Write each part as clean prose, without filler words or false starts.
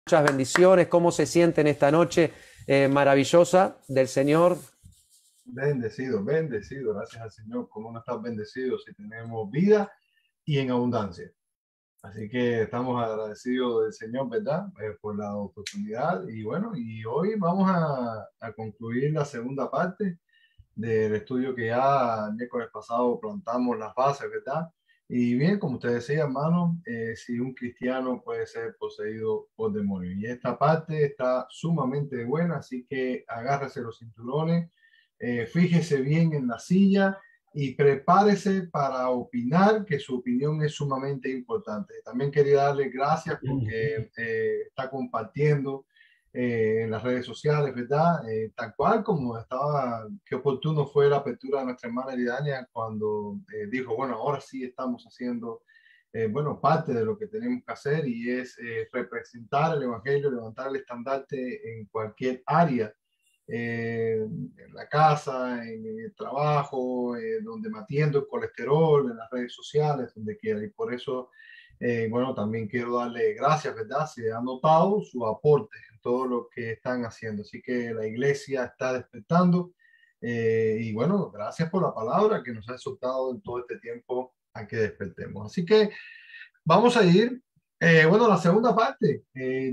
Muchas bendiciones. ¿Cómo se siente en esta noche maravillosa del Señor? Bendecido, bendecido, gracias al Señor. ¿Cómo no estás bendecido si tenemos vida y en abundancia? Así que estamos agradecidos del Señor, ¿verdad? Por la oportunidad. Y bueno, y hoy vamos a concluir la segunda parte del estudio que ya el miércoles pasado plantamos las bases, ¿verdad? Y bien, como usted decía, hermano, si un cristiano puede ser poseído por demonios. Y esta parte está sumamente buena, así que agárrese los cinturones, fíjese bien en la silla y prepárese para opinar, que su opinión es sumamente importante. También quería darle gracias porque está compartiendo en las redes sociales, ¿verdad? Tal cual como estaba, qué oportuno fue la apertura de nuestra hermana Eridania cuando dijo, bueno, ahora sí estamos haciendo, bueno, parte de lo que tenemos que hacer y es representar el Evangelio, levantar el estandarte en cualquier área, en la casa, en el trabajo, donde matiendo el colesterol, en las redes sociales, donde quiera. Y por eso, bueno, también quiero darle gracias, ¿verdad? Se ha notado su aporte en todo lo que están haciendo. Así que la iglesia está despertando. Y bueno, gracias por la palabra que nos ha soltado en todo este tiempo a que despertemos. Así que vamos a ir, bueno, a la segunda parte.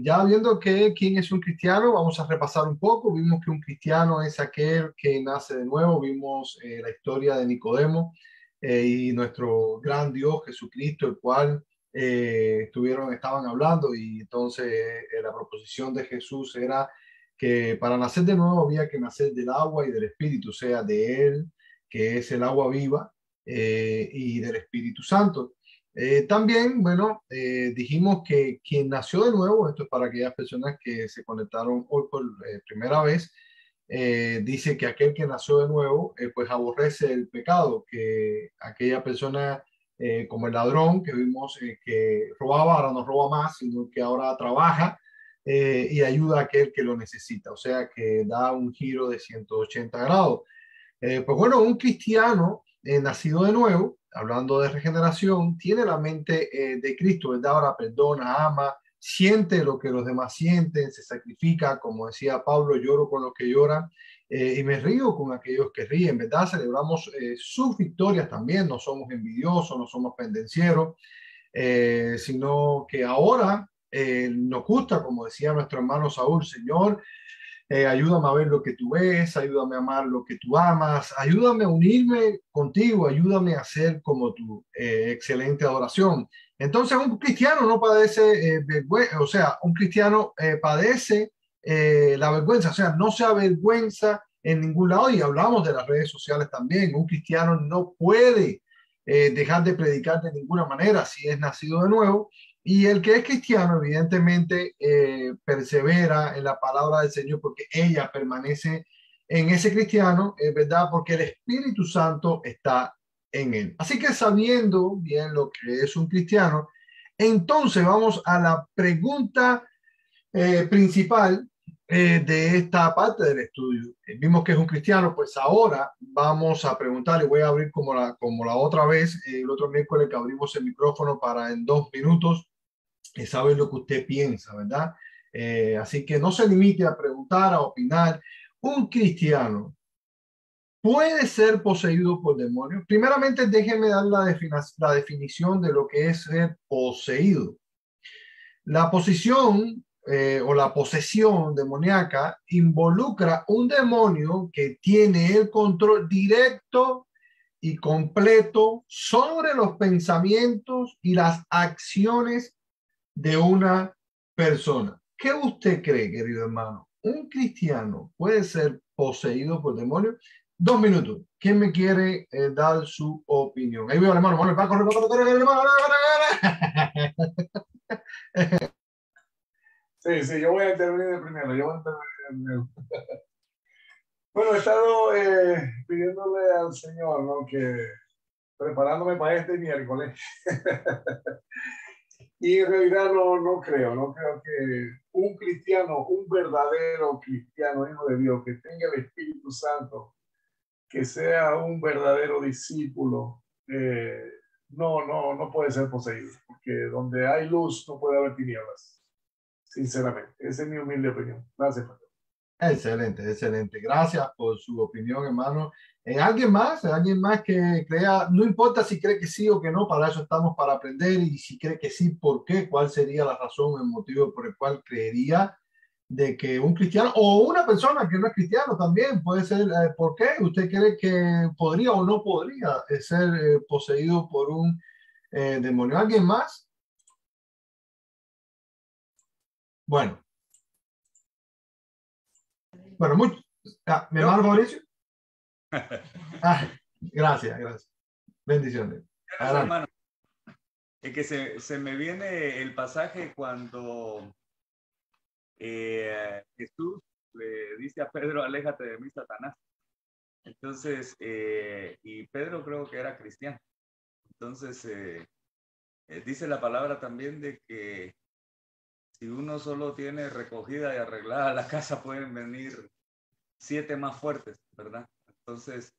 Ya viendo que quién es un cristiano, vamos a repasar un poco. Vimos que un cristiano es aquel que nace de nuevo. Vimos la historia de Nicodemo y nuestro gran Dios Jesucristo, el cual estaban hablando. Y entonces la proposición de Jesús era que para nacer de nuevo había que nacer del agua y del Espíritu, o sea, de Él, que es el agua viva, y del Espíritu Santo. También, bueno, dijimos que quien nació de nuevo, esto es para aquellas personas que se conectaron hoy por primera vez, dice que aquel que nació de nuevo, pues aborrece el pecado, que aquella persona, como el ladrón que vimos que robaba, ahora no roba más, sino que ahora trabaja y ayuda a aquel que lo necesita, o sea que da un giro de 180 grados. Pues bueno, un cristiano nacido de nuevo, hablando de regeneración, tiene la mente de Cristo, ¿verdad? Ahora perdona, ama, siente lo que los demás sienten, se sacrifica, como decía Pablo, lloro con los que lloran y me río con aquellos que ríen, ¿verdad? Celebramos sus victorias también, no somos envidiosos, no somos pendencieros, sino que ahora nos gusta, como decía nuestro hermano Saúl, Señor, ayúdame a ver lo que tú ves, ayúdame a amar lo que tú amas, ayúdame a unirme contigo, ayúdame a hacer como tu excelente adoración. Entonces un cristiano no padece vergüenza, o sea, un cristiano padece la vergüenza, o sea, no se avergüenza en ningún lado y hablamos de las redes sociales también. Un cristiano no puede dejar de predicar de ninguna manera si es nacido de nuevo. Y el que es cristiano, evidentemente, persevera en la palabra del Señor porque ella permanece en ese cristiano, ¿verdad? Porque el Espíritu Santo está en él. Así que sabiendo bien lo que es un cristiano, entonces vamos a la pregunta principal de esta parte del estudio. Vimos que es un cristiano, pues ahora vamos a preguntarle, voy a abrir como la otra vez, el otro miércoles que abrimos el micrófono para en 2 minutos saber lo que usted piensa, ¿verdad? Así que no se limite a preguntar, a opinar. ¿Un cristiano puede ser poseído por demonios? Primeramente, déjeme dar la definición de lo que es ser poseído. La posición o la posesión demoníaca involucra un demonio que tiene el control directo y completo sobre los pensamientos y las acciones de una persona. ¿Qué usted cree, querido hermano? ¿Un cristiano puede ser poseído por demonios? 2 minutos. ¿Quién me quiere dar su opinión? Ahí veo al hermano. Va a correr, Sí, sí, yo voy a intervenir de primero. Yo voy a intervenir de primero. Bueno, he estado pidiéndole al Señor, ¿no? Que preparándome para este miércoles. Y en realidad no creo que un cristiano, un verdadero cristiano, hijo de Dios, que tenga el Espíritu Santo, que sea un verdadero discípulo, no puede ser poseído, porque donde hay luz no puede haber tinieblas. sinceramente. Esa es mi humilde opinión. Gracias, pastor. Excelente, excelente. Gracias por su opinión, hermano. ¿Alguien más? ¿Alguien más que crea? No importa si cree que sí o que no, para eso estamos, para aprender. Y si cree que sí, ¿por qué? ¿Cuál sería la razón, el motivo por el cual creería de que un cristiano o una persona que no es cristiano también puede ser? ¿Por qué? ¿Usted cree que podría o no podría ser poseído por un demonio? ¿Alguien más? Bueno, mucho. ¿Mi hermano Mauricio? Gracias, gracias. Bendiciones. Gracias, hermano. Es que se me viene el pasaje cuando Jesús le dice a Pedro, aléjate de mí, Satanás. Entonces, y Pedro creo que era cristiano. Entonces, dice la palabra también de que si uno solo tiene recogida y arreglada la casa, pueden venir 7 más fuertes, ¿verdad? Entonces,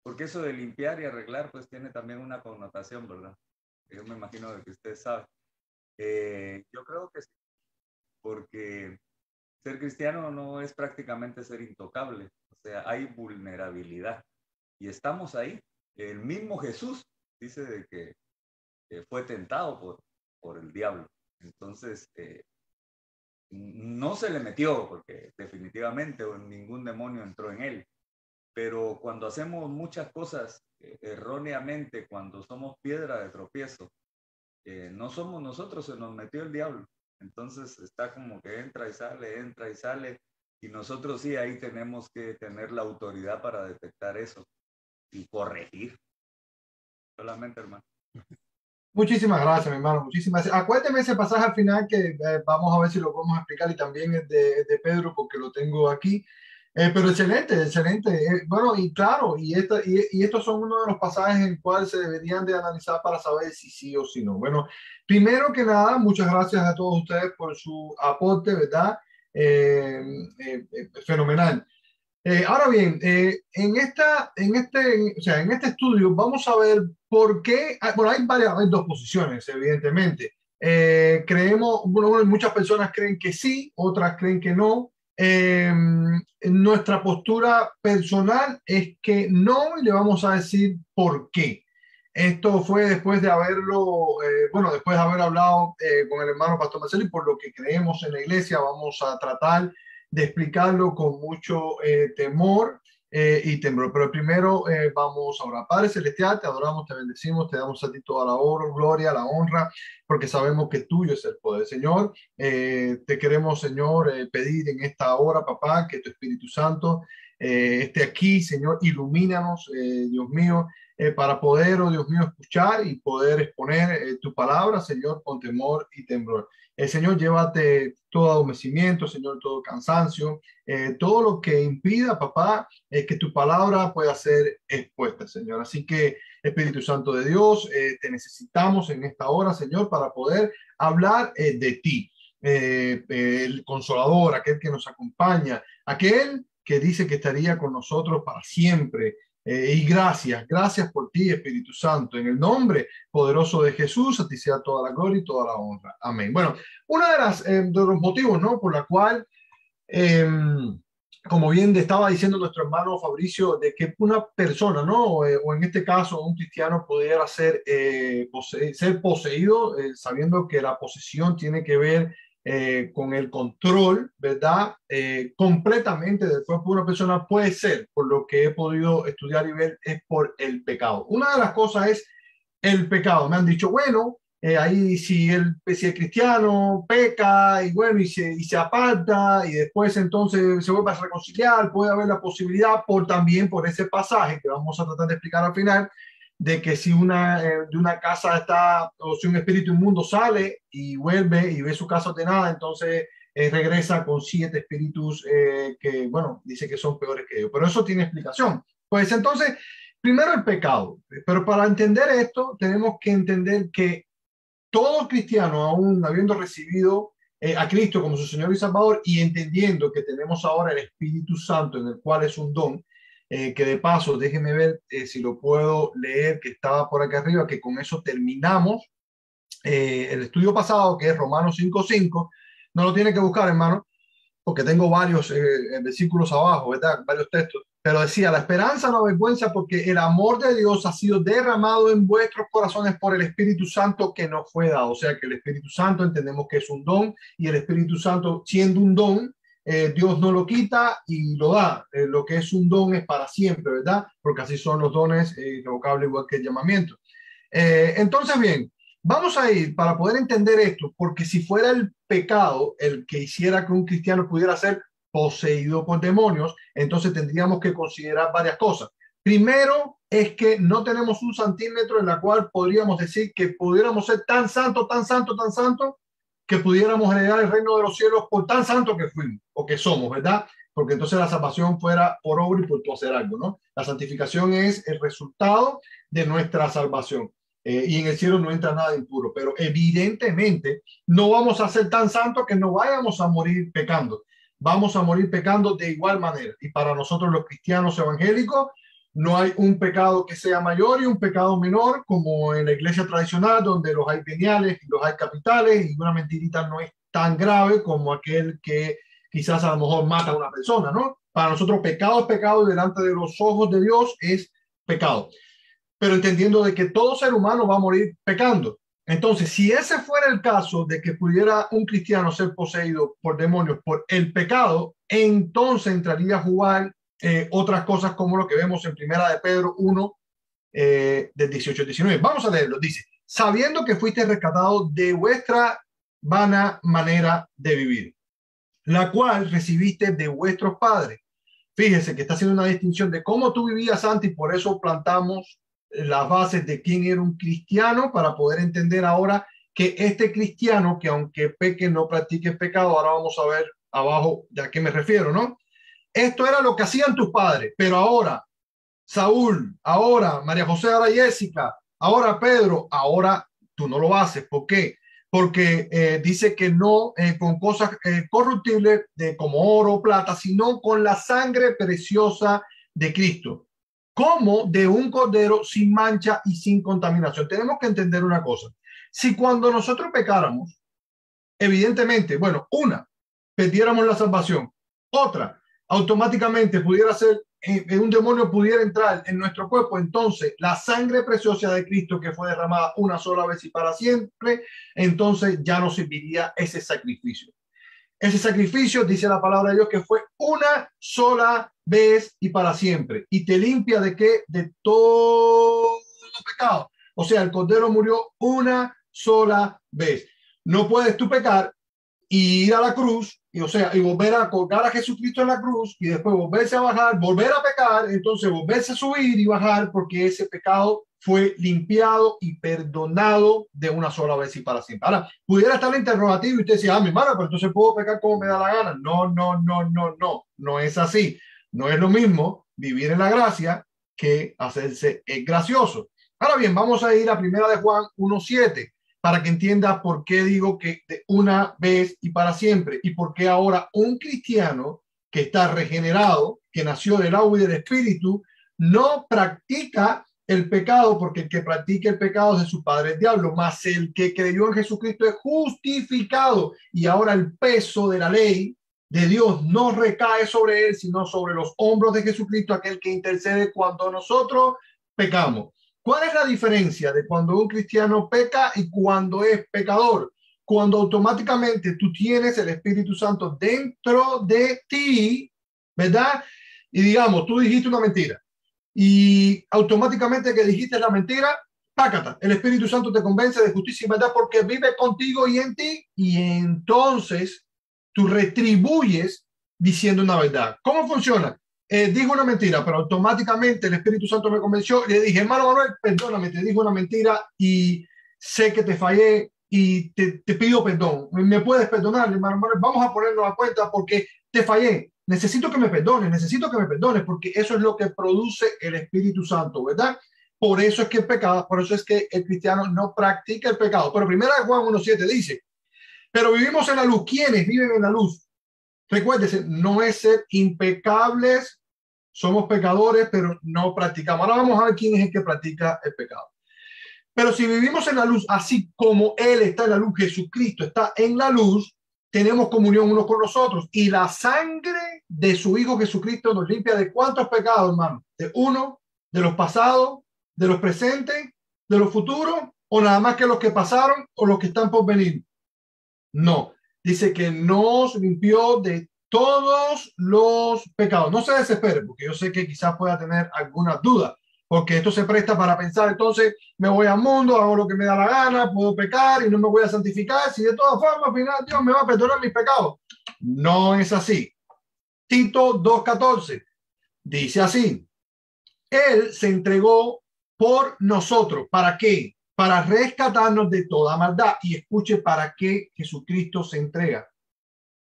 porque eso de limpiar y arreglar, pues tiene también una connotación, ¿verdad? Yo me imagino de que usted sabe. Yo creo que sí, porque ser cristiano no es prácticamente ser intocable, o sea, hay vulnerabilidad y estamos ahí. El mismo Jesús dice de que fue tentado por el diablo, entonces no se le metió porque definitivamente ningún demonio entró en él, pero cuando hacemos muchas cosas erróneamente, cuando somos piedra de tropiezo, no somos nosotros, se nos metió el diablo. Entonces está como que entra y sale, y nosotros sí ahí tenemos que tener la autoridad para detectar eso y corregir. Solamente, hermano. Muchísimas gracias, mi hermano. Muchísimas gracias. Acuérdeme ese pasaje al final que vamos a ver si lo podemos explicar, y también es de Pedro porque lo tengo aquí. Pero excelente, excelente. Bueno, y claro, y estos son uno de los pasajes en cuales se deberían de analizar para saber si sí o si no. Bueno, primero que nada, muchas gracias a todos ustedes por su aporte, ¿verdad? Fenomenal. Ahora bien, en este estudio vamos a ver por qué. Bueno, hay dos posiciones, evidentemente. Bueno, muchas personas creen que sí, otras creen que no. Nuestra postura personal es que no, y le vamos a decir por qué. Esto fue después de después de haber hablado con el hermano Pastor Marcelo, y por lo que creemos en la iglesia, vamos a tratar de explicarlo con mucho temor y temblor. Pero primero vamos a orar. Padre Celestial, te adoramos, te bendecimos, te damos a ti toda la gloria, la honra, porque sabemos que tuyo es el poder. Señor, te queremos, Señor, pedir en esta hora, papá, que tu Espíritu Santo esté aquí, Señor, ilumínanos, Dios mío, para poder, oh Dios mío, escuchar y poder exponer tu palabra, Señor, con temor y temblor. Señor, llévate todo adormecimiento, Señor, todo cansancio, todo lo que impida, papá, que tu palabra pueda ser expuesta, Señor. Así que, Espíritu Santo de Dios, te necesitamos en esta hora, Señor, para poder hablar de ti. El Consolador, aquel que nos acompaña, aquel que dice que estaría con nosotros para siempre. Y gracias por ti, Espíritu Santo. En el nombre poderoso de Jesús, a ti sea toda la gloria y toda la honra. Amén. Bueno, uno de los motivos, ¿no?, por la cual, como bien estaba diciendo nuestro hermano Fabricio, de que una persona, ¿no?, o en este caso un cristiano, pudiera ser poseído, sabiendo que la posesión tiene que ver con el control, ¿verdad? Completamente del cuerpo de una persona, puede ser, por lo que he podido estudiar y ver, es por el pecado. Una de las cosas es el pecado. Me han dicho, bueno, ahí si el cristiano peca y bueno, y se aparta y después entonces se vuelve a reconciliar, puede haber la posibilidad también por ese pasaje que vamos a tratar de explicar al final, de que si de una casa o si un espíritu inmundo sale y vuelve y ve su casa ordenada, entonces regresa con 7 espíritus que, bueno, dice que son peores que ellos. Pero eso tiene explicación. Pues entonces, primero el pecado. Pero para entender esto, tenemos que entender que todo cristiano, aún habiendo recibido a Cristo como su Señor y Salvador, y entendiendo que tenemos ahora el Espíritu Santo, en el cual es un don, que de paso, déjenme ver si lo puedo leer, que estaba por acá arriba, que con eso terminamos el estudio pasado, que es Romanos 5:5, No lo tiene que buscar, hermano, porque tengo varios versículos abajo, ¿verdad? Varios textos. Pero decía, la esperanza no avergüenza porque el amor de Dios ha sido derramado en vuestros corazones por el Espíritu Santo que nos fue dado. O sea que el Espíritu Santo entendemos que es un don, y el Espíritu Santo, siendo un don, Dios no lo quita y lo da. Lo que es un don es para siempre, ¿verdad? Porque así son los dones, irrevocables igual que el llamamiento. Entonces, bien, vamos a ir para poder entender esto, porque si fuera el pecado el que hiciera que un cristiano pudiera ser poseído por demonios, entonces tendríamos que considerar varias cosas. Primero es que no tenemos un centímetro en la cual podríamos decir que pudiéramos ser tan santo, tan santo, tan santo, que pudiéramos heredar el reino de los cielos por tan santo que fuimos o que somos, ¿verdad? Porque entonces la salvación fuera por obra y por tu hacer algo, ¿no? La santificación es el resultado de nuestra salvación. Y en el cielo no entra nada impuro, pero evidentemente no vamos a ser tan santos que no vayamos a morir pecando. Vamos a morir pecando de igual manera. Y para nosotros los cristianos evangélicos no hay un pecado que sea mayor y un pecado menor, como en la iglesia tradicional, donde los hay veniales y los hay capitales, y una mentirita no es tan grave como aquel que quizás a lo mejor mata a una persona, ¿no? Para nosotros pecado es pecado, y delante de los ojos de Dios es pecado. Pero entendiendo de que todo ser humano va a morir pecando. Entonces, si ese fuera el caso de que pudiera un cristiano ser poseído por demonios por el pecado, entonces entraría a jugar otras cosas como lo que vemos en Primera de Pedro 1, del 18 al 19. Vamos a leerlo. Dice, sabiendo que fuiste rescatado de vuestra vana manera de vivir, la cual recibiste de vuestros padres. Fíjese que está haciendo una distinción de cómo tú vivías antes, y por eso plantamos las bases de quién era un cristiano, para poder entender ahora que este cristiano, que aunque peque no practique el pecado, ahora vamos a ver abajo de a qué me refiero, ¿no? Esto era lo que hacían tus padres, pero ahora Saúl, ahora María José, ahora Jessica, ahora Pedro, ahora tú no lo haces. ¿Por qué? Porque dice que no con cosas corruptibles como oro o plata, sino con la sangre preciosa de Cristo, como de un cordero sin mancha y sin contaminación. Tenemos que entender una cosa. Si cuando nosotros pecáramos, evidentemente, bueno, una, perdiéramos la salvación, otra, automáticamente pudiera ser un demonio pudiera entrar en nuestro cuerpo, entonces la sangre preciosa de Cristo, que fue derramada una sola vez y para siempre, entonces ya no serviría ese sacrificio. Ese sacrificio, dice la palabra de Dios, que fue una sola vez y para siempre. ¿Y te limpia de qué? De todo pecado. O sea, el Cordero murió una sola vez. No puedes tú pecar y ir a la cruz, y volver a colgar a Jesucristo en la cruz, y después volverse a bajar, volver a pecar, entonces volverse a subir y bajar, porque ese pecado fue limpiado y perdonado de una sola vez y para siempre. Ahora, pudiera estar el interrogativo y usted decía, mi hermano, pero entonces puedo pecar como me da la gana. No es así. No es lo mismo vivir en la gracia que hacerse el gracioso. Ahora bien, vamos a ir a Primera de Juan 1:7 para que entienda por qué digo que de una vez y para siempre, y por qué ahora un cristiano que está regenerado, que nació del agua y del espíritu, no practica el pecado, porque el que practica el pecado es de su padre el diablo, mas el que creyó en Jesucristo es justificado, y ahora el peso de la ley de Dios no recae sobre él, sino sobre los hombros de Jesucristo, aquel que intercede cuando nosotros pecamos. ¿Cuál es la diferencia de cuando un cristiano peca y cuando es pecador? Cuando automáticamente tú tienes el Espíritu Santo dentro de ti, ¿verdad? Y digamos, tú dijiste una mentira, y automáticamente que dijiste la mentira, pácata, el Espíritu Santo te convence de justicia y verdad porque vive contigo y en ti, y entonces tú retribuyes diciendo una verdad. ¿Cómo funciona? Dijo una mentira, pero automáticamente el Espíritu Santo me convenció y le dije, hermano Manuel, perdóname, te dijo una mentira y sé que te fallé y te pido perdón. ¿Me puedes perdonar, hermano Manuel? Vamos a ponernos a cuenta porque te fallé. Necesito que me perdones, porque eso es lo que produce el Espíritu Santo, ¿verdad? Por eso es que el pecado, por eso es que el cristiano no practica el pecado. Pero Primera de Juan 1:7 dice, pero vivimos en la luz. ¿Quiénes viven en la luz? Recuérdese, no es ser impecables. Somos pecadores, pero no practicamos. Ahora vamos a ver quién es el que practica el pecado. Pero si vivimos en la luz, así como Él está en la luz, Jesucristo está en la luz, tenemos comunión unos con los otros. Y la sangre de su Hijo Jesucristo nos limpia de cuántos pecados, hermano. De uno, de los pasados, de los presentes, de los futuros, o nada más que los que pasaron o los que están por venir. No, dice que nos limpió de todos los pecados. No se desespere, porque yo sé que quizás pueda tener algunas dudas, porque esto se presta para pensar, entonces me voy al mundo, hago lo que me da la gana, puedo pecar y no me voy a santificar, si de todas formas al final Dios me va a perdonar mis pecados. No es así. Tito 2:14 dice así: Él se entregó por nosotros. ¿Para qué? Para rescatarnos de toda maldad. Y escuche para qué Jesucristo se entrega.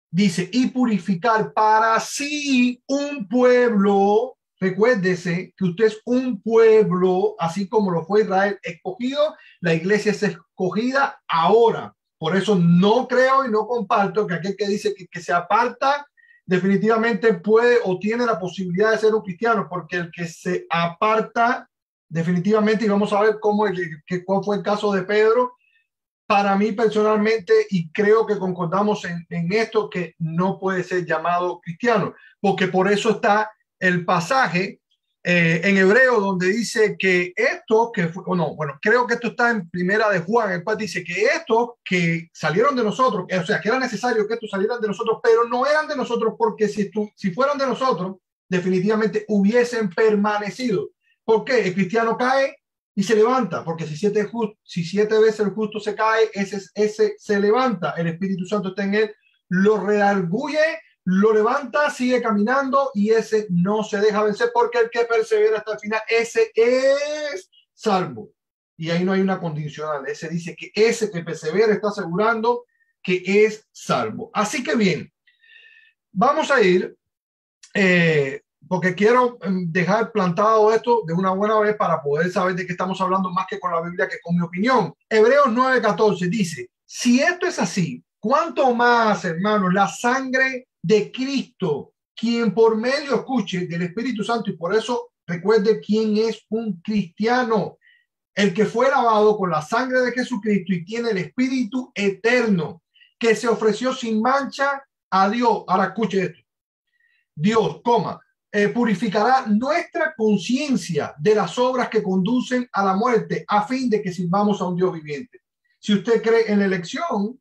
Dice, y purificar para sí un pueblo. Recuérdese que usted es un pueblo, así como lo fue Israel escogido. La iglesia es escogida ahora. Por eso no creo y no comparto que aquel que dice que se aparta definitivamente puede o tiene la posibilidad de ser un cristiano, porque el que se aparta definitivamente, y vamos a ver cuál fue el caso de Pedro, para mí personalmente, y creo que concordamos en esto, que no puede ser llamado cristiano, porque por eso está el pasaje en Hebreo donde dice que esto, creo que esto está en Primera de Juan, el cual dice que estos que salieron de nosotros, o sea, que era necesario que estos salieran de nosotros, pero no eran de nosotros, porque si fueran de nosotros, definitivamente hubiesen permanecido. ¿Por qué? El cristiano cae y se levanta, porque si siete veces el justo se cae, ese se levanta, el Espíritu Santo está en él, lo redarguye, lo levanta, sigue caminando y ese no se deja vencer, porque el que persevera hasta el final, ese es salvo. Y ahí no hay una condicional, ese dice que ese que persevera está asegurando que es salvo. Así que bien, vamos a ir, porque quiero dejar plantado esto de una buena vez para poder saber de qué estamos hablando más que con la Biblia que con mi opinión. Hebreos 9:14 dice, si esto es así, ¿cuánto más, hermanos, la sangre de Cristo, quien por medio, escuche, del Espíritu Santo, y por eso recuerde quién es un cristiano, el que fue lavado con la sangre de Jesucristo y tiene el Espíritu eterno, que se ofreció sin mancha a Dios. Ahora escuche esto. Dios, purificará nuestra conciencia de las obras que conducen a la muerte, a fin de que sirvamos a un Dios viviente. Si usted cree en la elección,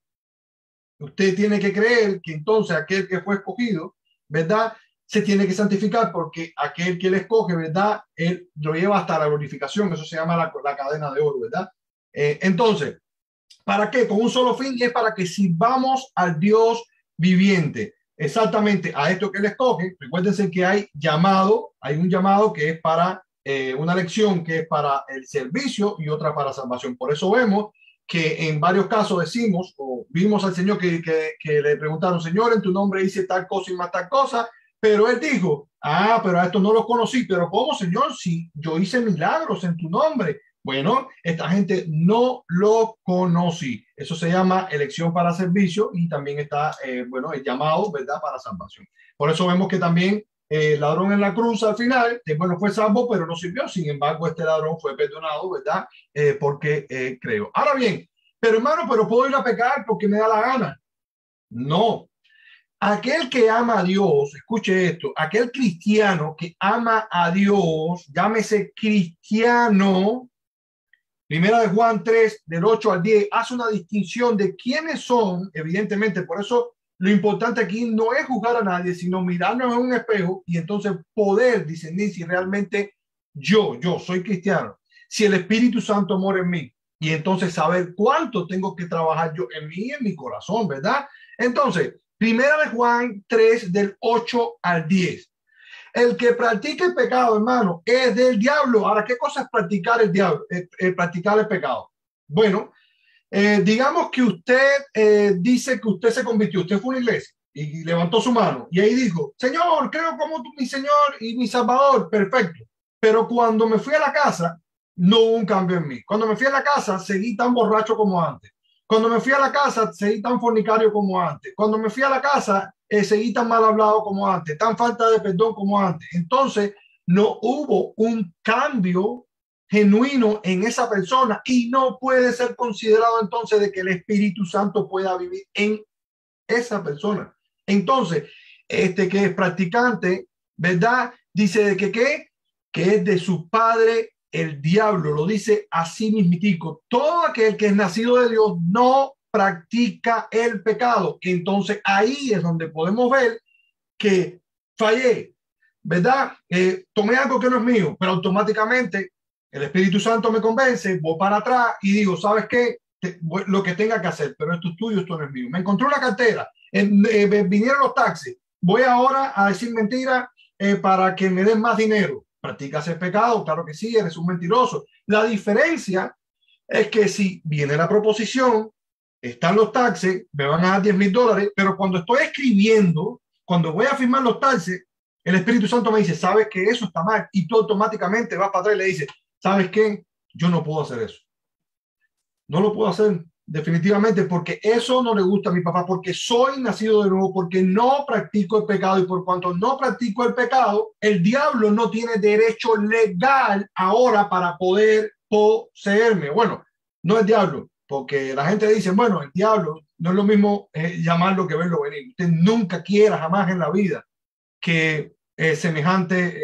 usted tiene que creer que entonces aquel que fue escogido, ¿verdad?, se tiene que santificar, porque aquel que le escoge, ¿verdad?, él lo lleva hasta la glorificación. Eso se llama la cadena de oro, ¿verdad? Entonces, ¿para qué? Con un solo fin, y es para que sirvamos al Dios viviente. Exactamente a esto que le escoge. Recuérdense que hay un llamado que es para una elección que es para el servicio y otra para salvación. Por eso vemos que en varios casos decimos, o vimos al Señor que le preguntaron, Señor, en tu nombre hice tal cosa y más tal cosa, pero él dijo, pero a estos no los conocí. Pero ¿cómo, Señor? Si yo hice milagros en tu nombre. Bueno, esta gente no lo conocí. Eso se llama elección para servicio, y también está, el llamado, ¿verdad?, para salvación. Por eso vemos que también el ladrón en la cruz al final, fue salvo, pero no sirvió. Sin embargo, este ladrón fue perdonado, ¿verdad? Porque creo. Ahora bien, pero hermano, ¿puedo ir a pecar porque me da la gana? No. Aquel que ama a Dios, escuche esto, aquel cristiano que ama a Dios, llámese cristiano. Primera de Juan 3, del 8 al 10, hace una distinción de quiénes son, evidentemente. Por eso lo importante aquí no es juzgar a nadie, sino mirarnos en un espejo y entonces poder discernir si realmente yo soy cristiano, si el Espíritu Santo mora en mí, y entonces saber cuánto tengo que trabajar yo en mí y en mi corazón, ¿verdad? Entonces, Primera de Juan 3, del 8 al 10. El que practica el pecado, hermano, es del diablo. Ahora, ¿qué cosa es practicar el diablo? Practicar el pecado. Bueno, digamos que usted dice que usted se convirtió, usted fue a una iglesia y levantó su mano y ahí dijo, Señor, creo como tú, mi Señor y mi Salvador. Perfecto. Pero cuando me fui a la casa, no hubo un cambio en mí. Cuando me fui a la casa, seguí tan borracho como antes. Cuando me fui a la casa, seguí tan fornicario como antes. Cuando me fui a la casa, seguí tan mal hablado como antes, tan falta de perdón como antes. Entonces, no hubo un cambio genuino en esa persona, y no puede ser considerado entonces de que el Espíritu Santo pueda vivir en esa persona. Entonces, este que es practicante, ¿verdad? Dice de que es de su padre el diablo. Lo dice así mismitico. Todo aquel que es nacido de Dios no practica el pecado. Entonces ahí es donde podemos ver que fallé, ¿verdad? Tomé algo que no es mío, pero automáticamente el Espíritu Santo me convence, voy para atrás y digo, ¿sabes qué? Lo que tenga que hacer, pero esto es tuyo, esto no es mío. Me encontré una cartera, vinieron los taxis, voy ahora a decir mentira para que me den más dinero. ¿Practicas el pecado? Claro que sí, eres un mentiroso. La diferencia es que si viene la proposición, están los taxes, me van a dar $10,000, pero cuando estoy escribiendo, cuando voy a firmar los taxes, el Espíritu Santo me dice, ¿sabes que eso está mal? Y tú automáticamente vas para atrás y le dices, ¿sabes qué? Yo no puedo hacer eso. No lo puedo hacer definitivamente porque eso no le gusta a mi papá, porque soy nacido de nuevo, porque no practico el pecado, y por cuanto no practico el pecado, el diablo no tiene derecho legal ahora para poder poseerme. Bueno, no el diablo, porque la gente dice, bueno, el diablo no es lo mismo llamarlo que verlo venir. Usted nunca quiera jamás en la vida que semejante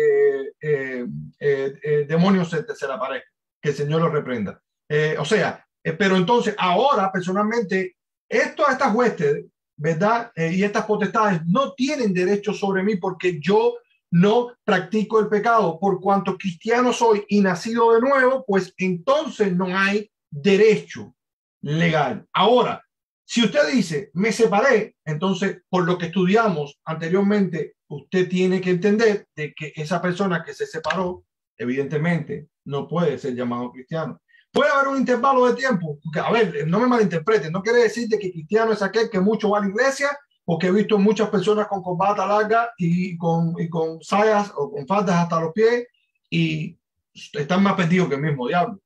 demonio se le aparezca, que el Señor lo reprenda. Pero entonces ahora personalmente estas huestes, ¿verdad? Y estas potestades no tienen derecho sobre mí porque yo no practico el pecado. Por cuanto cristiano soy y nacido de nuevo, pues entonces no hay derecho legal. Ahora, si usted dice, me separé, entonces por lo que estudiamos anteriormente, usted tiene que entender de que esa persona que se separó, evidentemente, no puede ser llamado cristiano. Puede haber un intervalo de tiempo, porque, a ver, no me malinterpreten, no quiere decir de que cristiano es aquel que mucho va a la iglesia, porque he visto muchas personas con corbata larga y con sayas o con faldas hasta los pies y están más perdidos que el mismo diablo.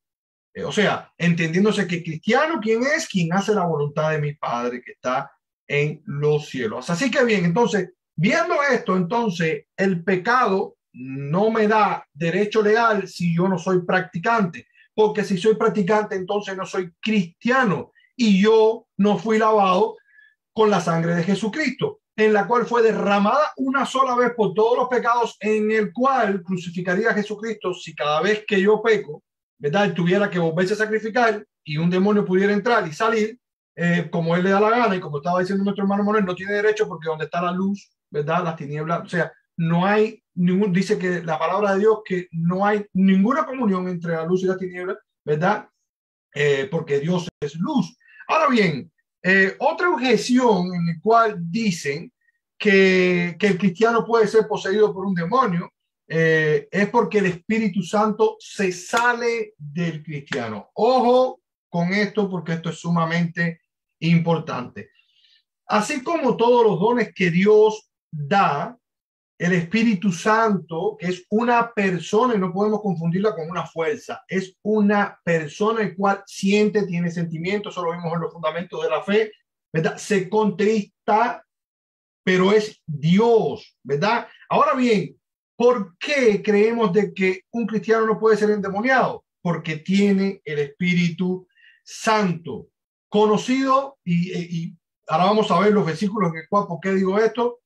O sea, entendiéndose que cristiano, ¿quién es? Quien hace la voluntad de mi Padre que está en los cielos. Así que bien, entonces, viendo esto, entonces, el pecado no me da derecho legal si yo no soy practicante, porque si soy practicante, entonces no soy cristiano y yo no fui lavado con la sangre de Jesucristo, en la cual fue derramada una sola vez por todos los pecados, en el cual crucificaría a Jesucristo si cada vez que yo peco, ¿verdad?, tuviera que volverse a sacrificar y un demonio pudiera entrar y salir como él le da la gana. Y como estaba diciendo nuestro hermano Manuel, no tiene derecho porque donde está la luz, ¿verdad?, las tinieblas, o sea, no hay ningún, dice que la palabra de Dios que no hay ninguna comunión entre la luz y las tinieblas, ¿verdad? Porque Dios es luz. Ahora bien, otra objeción en la cual dicen que el cristiano puede ser poseído por un demonio es porque el Espíritu Santo se sale del cristiano. Ojo con esto porque esto es sumamente importante. Así como todos los dones que Dios da, el Espíritu Santo, que es una persona, y no podemos confundirla con una fuerza, es una persona el cual siente, tiene sentimientos, eso lo vimos en los fundamentos de la fe, ¿verdad? Se contrista, pero es Dios, ¿verdad? Ahora bien, ¿por qué creemos de que un cristiano no puede ser endemoniado? Porque tiene el Espíritu Santo, conocido, y ahora vamos a ver los versículos en el cual, ¿por qué digo esto?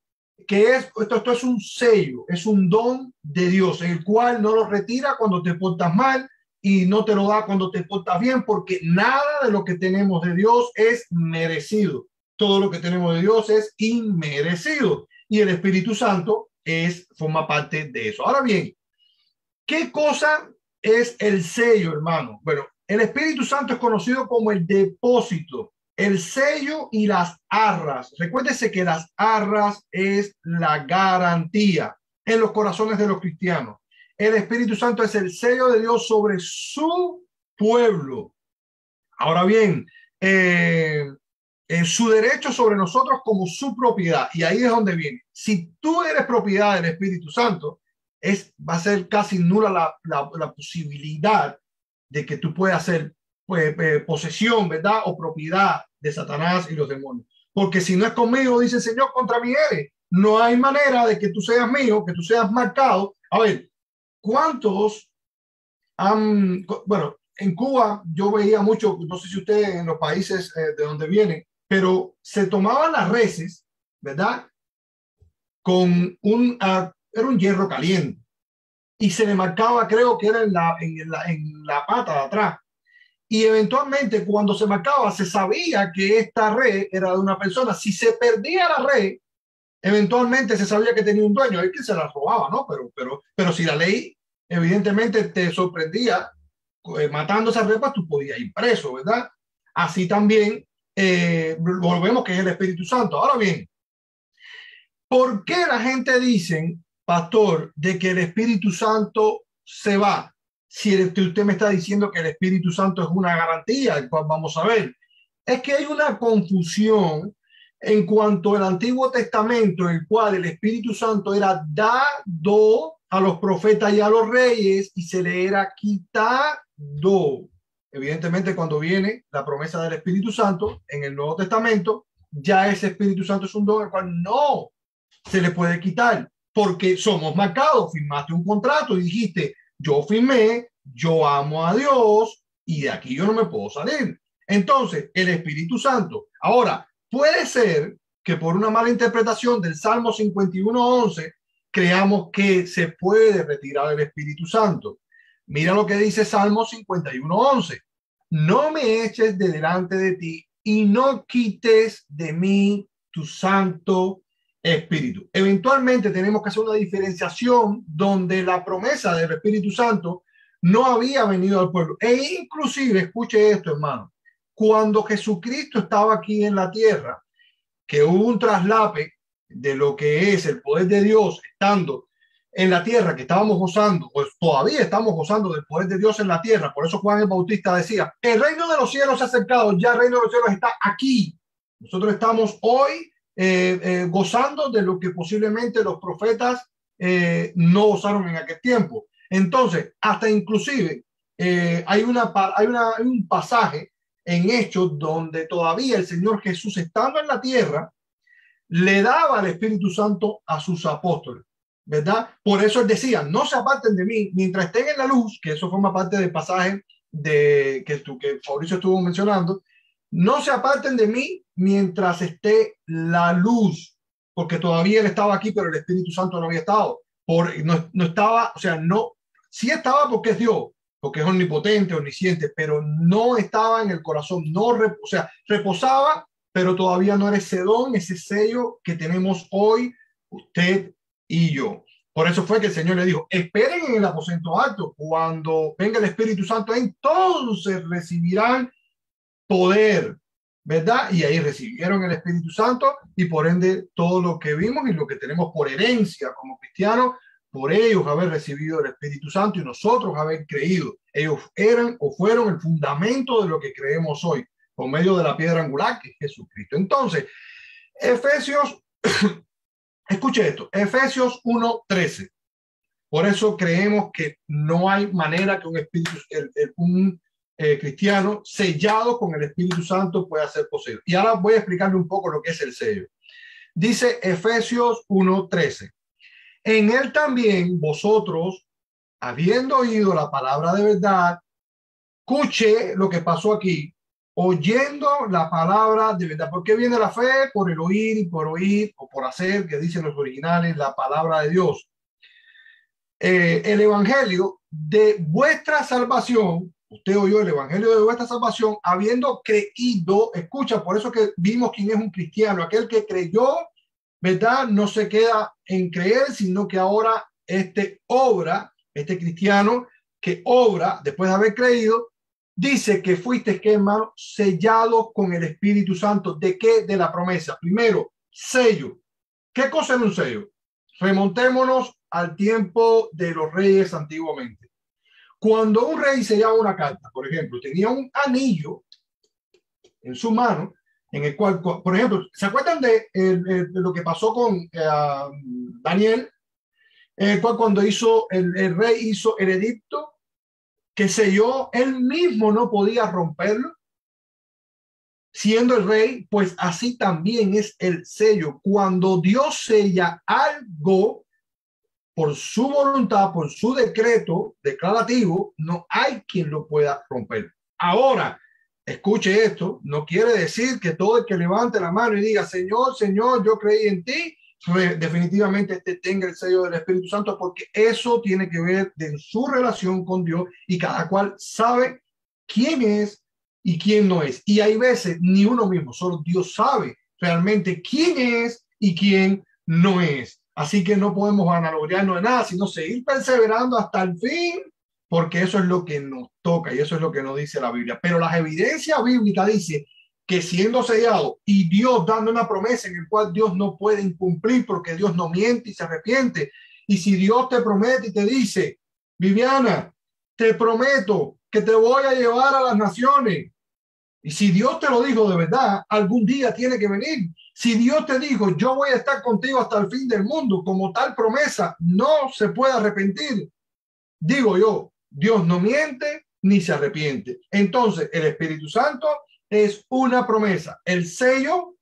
Que esto es un sello, es un don de Dios, el cual no lo retira cuando te portas mal y no te lo da cuando te portas bien, porque nada de lo que tenemos de Dios es merecido. Todo lo que tenemos de Dios es inmerecido y el Espíritu Santo forma parte de eso. Ahora bien, ¿qué cosa es el sello, hermano? Bueno, el Espíritu Santo es conocido como el depósito, el sello y las arras. Recuérdese que las arras es la garantía en los corazones de los cristianos. El Espíritu Santo es el sello de Dios sobre su pueblo. Ahora bien, su derecho sobre nosotros como su propiedad. Y ahí es donde viene. Si tú eres propiedad del Espíritu Santo, va a ser casi nula la posibilidad de que tú puedas ser posesión, ¿verdad? O propiedad de Satanás y los demonios. Porque si no es conmigo, dice el Señor, contra mí eres. No hay manera de que tú seas mío, que tú seas marcado. A ver, ¿cuántos bueno, en Cuba yo veía mucho, no sé si ustedes en los países de donde vienen, pero se tomaban las reses, ¿verdad? Con era un hierro caliente y se le marcaba, creo que era en la pata de atrás. Y eventualmente cuando se marcaba, se sabía que esta red era de una persona. Si se perdía la red, eventualmente se sabía que tenía un dueño, hay que se la robaba, ¿no? Pero si la ley evidentemente te sorprendía matando esa red, pues tú podías ir preso, ¿verdad? Así también volvemos que es el Espíritu Santo. Ahora bien, ¿por qué la gente dice, pastor, de que el Espíritu Santo se va? Si usted me está diciendo que el Espíritu Santo es una garantía, el cual vamos a ver. Es que hay una confusión en cuanto al Antiguo Testamento, en el cual el Espíritu Santo era dado a los profetas y a los reyes y se le era quitado. Evidentemente, cuando viene la promesa del Espíritu Santo en el Nuevo Testamento, ya ese Espíritu Santo es un don al cual no se le puede quitar, porque somos marcados. Firmaste un contrato y dijiste, yo firmé, yo amo a Dios y de aquí yo no me puedo salir. Entonces, el Espíritu Santo. Ahora, puede ser que por una mala interpretación del Salmo 51:11 creamos que se puede retirar el Espíritu Santo. Mira lo que dice Salmo 51:11. No me eches de delante de ti y no quites de mí tu Santo Espíritu. Eventualmente tenemos que hacer una diferenciación donde la promesa del Espíritu Santo no había venido al pueblo. E inclusive, escuche esto, hermano, cuando Jesucristo estaba aquí en la tierra, que hubo un traslape de lo que es el poder de Dios estando en la tierra, que estábamos gozando, pues todavía estamos gozando del poder de Dios en la tierra. Por eso Juan el Bautista decía, el reino de los cielos se ha acercado, ya el reino de los cielos está aquí. Nosotros estamos hoy gozando de lo que posiblemente los profetas no gozaron en aquel tiempo. Entonces, hasta inclusive hay un pasaje en Hechos donde todavía el Señor Jesús, estando en la tierra, le daba el Espíritu Santo a sus apóstoles, ¿verdad? Por eso él decía, no se aparten de mí mientras estén en la luz, que eso forma parte del pasaje que Fabricio estuvo mencionando, no se aparten de mí mientras esté la luz, porque todavía él estaba aquí, pero el Espíritu Santo no había estado. No estaba, o sea, no, sí estaba porque es Dios, porque es omnipotente, omnisciente, pero no estaba en el corazón, o sea, reposaba, pero todavía no era ese don, ese sello que tenemos hoy, usted y yo. Por eso fue que el Señor le dijo, esperen en el aposento alto, cuando venga el Espíritu Santo, entonces recibirán poder, ¿verdad? Y ahí recibieron el Espíritu Santo y por ende todo lo que vimos y lo que tenemos por herencia como cristianos, por ellos haber recibido el Espíritu Santo y nosotros haber creído. Ellos eran o fueron el fundamento de lo que creemos hoy, por medio de la piedra angular que es Jesucristo. Entonces, Efesios, escuche esto, Efesios 1:13. Por eso creemos que no hay manera que un espíritu, cristiano sellado con el Espíritu Santo pueda ser posible. Y ahora voy a explicarle un poco lo que es el sello. Dice Efesios 1:13. En él también vosotros, habiendo oído la palabra de verdad, escuche lo que pasó aquí, oyendo la palabra de verdad. ¿Por qué viene la fe? Por el oír y por oír o por hacer, que dicen los originales, la palabra de Dios. El evangelio de vuestra salvación, usted oyó el evangelio de vuestra salvación, habiendo creído, escucha, por eso que vimos quién es un cristiano, aquel que creyó, ¿verdad? No se queda en creer, sino que ahora este cristiano que obra después de haber creído, dice que fuiste, ¿qué, hermano? Sellado con el Espíritu Santo. ¿De qué? De la promesa. Primero, sello. ¿Qué cosa es un sello? Remontémonos al tiempo de los reyes antiguamente. Cuando un rey sellaba una carta, por ejemplo, tenía un anillo en su mano, en el cual, por ejemplo, ¿se acuerdan de lo que pasó con Daniel? En el cual cuando el rey hizo el edicto que selló, él mismo no podía romperlo, siendo el rey, pues así también es el sello. Cuando Dios sella algo por su voluntad, por su decreto declarativo, no hay quien lo pueda romper. Ahora, escuche esto, no quiere decir que todo el que levante la mano y diga, Señor, Señor, yo creí en ti, definitivamente tenga el sello del Espíritu Santo, porque eso tiene que ver de su relación con Dios y cada cual sabe quién es y quién no es. Y hay veces ni uno mismo, solo Dios sabe realmente quién es y quién no es. Así que no podemos vanagloriarnos de nada, sino seguir perseverando hasta el fin, porque eso es lo que nos toca y eso es lo que nos dice la Biblia. Pero la evidencia bíblica dice que siendo sellado y Dios dando una promesa en el cual Dios no puede incumplir porque Dios no miente y se arrepiente. Y si Dios te promete y te dice, Viviana, te prometo que te voy a llevar a las naciones. Y si Dios te lo dijo de verdad, algún día tiene que venir. Si Dios te dijo, yo voy a estar contigo hasta el fin del mundo, como tal promesa no se puede arrepentir. Digo yo, Dios no miente ni se arrepiente. Entonces, el Espíritu Santo es una promesa, el sello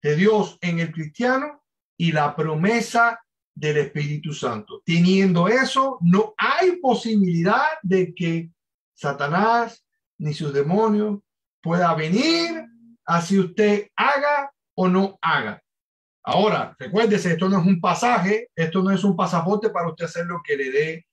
de Dios en el cristiano y la promesa del Espíritu Santo. Teniendo eso, no hay posibilidad de que Satanás ni sus demonios pueda venir así usted haga o no haga. Ahora, recuérdese, esto no es un pasaje, esto no es un pasaporte para usted hacer lo que le dé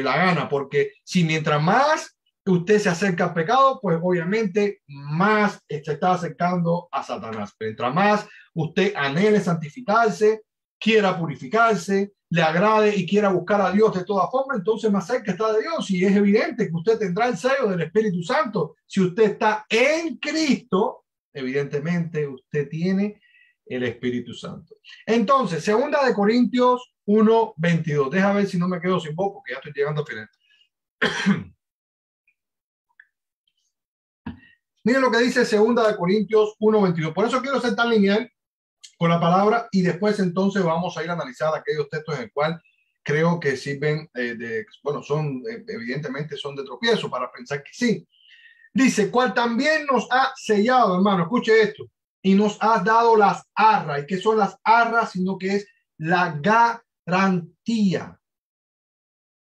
la gana, porque si mientras más usted se acerca al pecado, pues obviamente más se está acercando a Satanás. Mientras más usted anhele santificarse, quiera purificarse, le agrade y quiera buscar a Dios de toda forma, entonces más cerca está de Dios. Y es evidente que usted tendrá el sello del Espíritu Santo. Si usted está en Cristo, evidentemente usted tiene el Espíritu Santo. Entonces, 2 Corintios 1:22. Deja ver si no me quedo sin voz porque ya estoy llegando al final. Miren lo que dice 2 Corintios 1:22. Por eso quiero ser tan lineal con la palabra y después entonces vamos a ir a analizar aquellos textos en el cual creo que sirven bueno, son evidentemente son de tropiezo para pensar que sí. Dice, cual también nos ha sellado, hermano, escuche esto, y nos has dado las arras. ¿Y qué son las arras? Sino que es la garantía.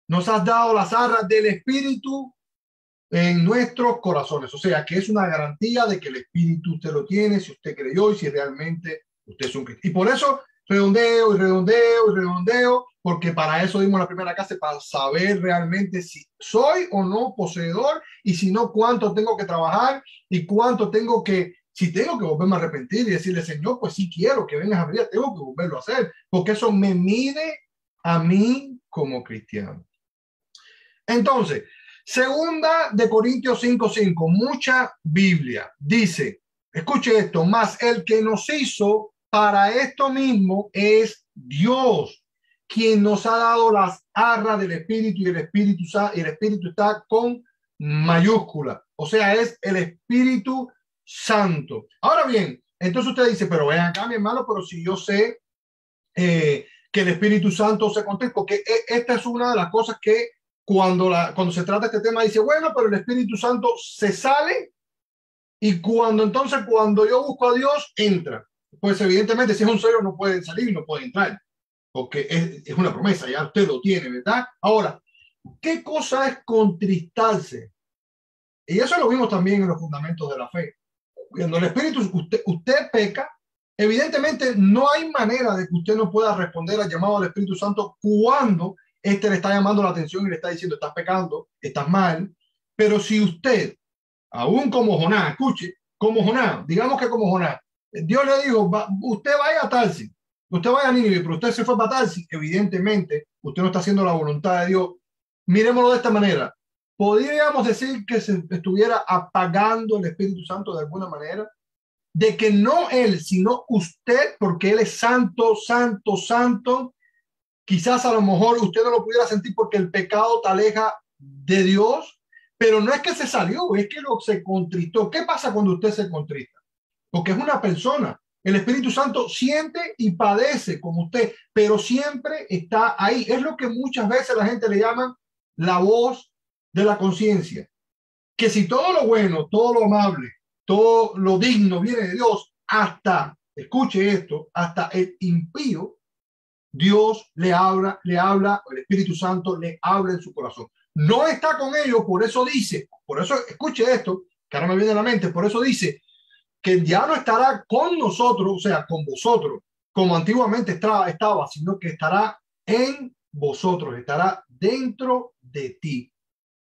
Nos has dado las arras del Espíritu en nuestros corazones. O sea, que es una garantía de que el Espíritu usted lo tiene, si usted creyó y si realmente usted es un cristiano. Y por eso redondeo y redondeo y redondeo, porque para eso dimos la primera clase, para saber realmente si soy o no poseedor y si no, cuánto tengo que trabajar y cuánto tengo que, si tengo que volverme a arrepentir y decirle, Señor, pues sí quiero que vengas a mi vida, tengo que volverlo a hacer, porque eso me mide a mí como cristiano. Entonces, 2 Corintios 5:5, mucha Biblia dice, escuche esto, más el que nos hizo para esto mismo es Dios, quien nos ha dado las arras del Espíritu y el Espíritu está con mayúscula, o sea, es el Espíritu Santo. Ahora bien, entonces usted dice, pero ven acá, mi hermano, pero si yo sé que el Espíritu Santo se contesta, porque esta es una de las cosas que cuando se trata de este tema dice, bueno, pero el Espíritu Santo se sale y cuando yo busco a Dios, entra. Pues evidentemente si es un sello no puede salir y no puede entrar, porque es una promesa, ya usted lo tiene, ¿verdad? Ahora, ¿qué cosa es contristarse? Y eso lo vimos también en los fundamentos de la fe. Cuando el Espíritu, usted peca, evidentemente no hay manera de que usted no pueda responder al llamado del Espíritu Santo cuando este le está llamando la atención y le está diciendo, estás pecando, estás mal. Pero si usted, aún como Jonás, escuche, como Jonás, digamos que como Jonás, Dios le dijo, usted vaya a Tarsis, usted vaya a Nínive, pero usted se fue para Tarsis, evidentemente, usted no está haciendo la voluntad de Dios. Miremoslo de esta manera. ¿Podríamos decir que se estuviera apagando el Espíritu Santo de alguna manera? De que no él, sino usted, porque él es santo, santo, santo. Quizás a lo mejor usted no lo pudiera sentir porque el pecado te aleja de Dios, pero no es que se salió, es que se contristó. ¿Qué pasa cuando usted se contrista? Porque es una persona. El Espíritu Santo siente y padece como usted, pero siempre está ahí. Es lo que muchas veces la gente le llama la voz de la conciencia. Que si todo lo bueno, todo lo amable, todo lo digno viene de Dios, hasta, escuche esto, hasta el impío, Dios le habla, el Espíritu Santo le habla en su corazón. No está con ellos, por eso dice, por eso escuche esto, que ahora me viene a la mente. Por eso dice que ya no estará con nosotros, o sea, con vosotros, como antiguamente estaba, sino que estará en vosotros, estará dentro de ti.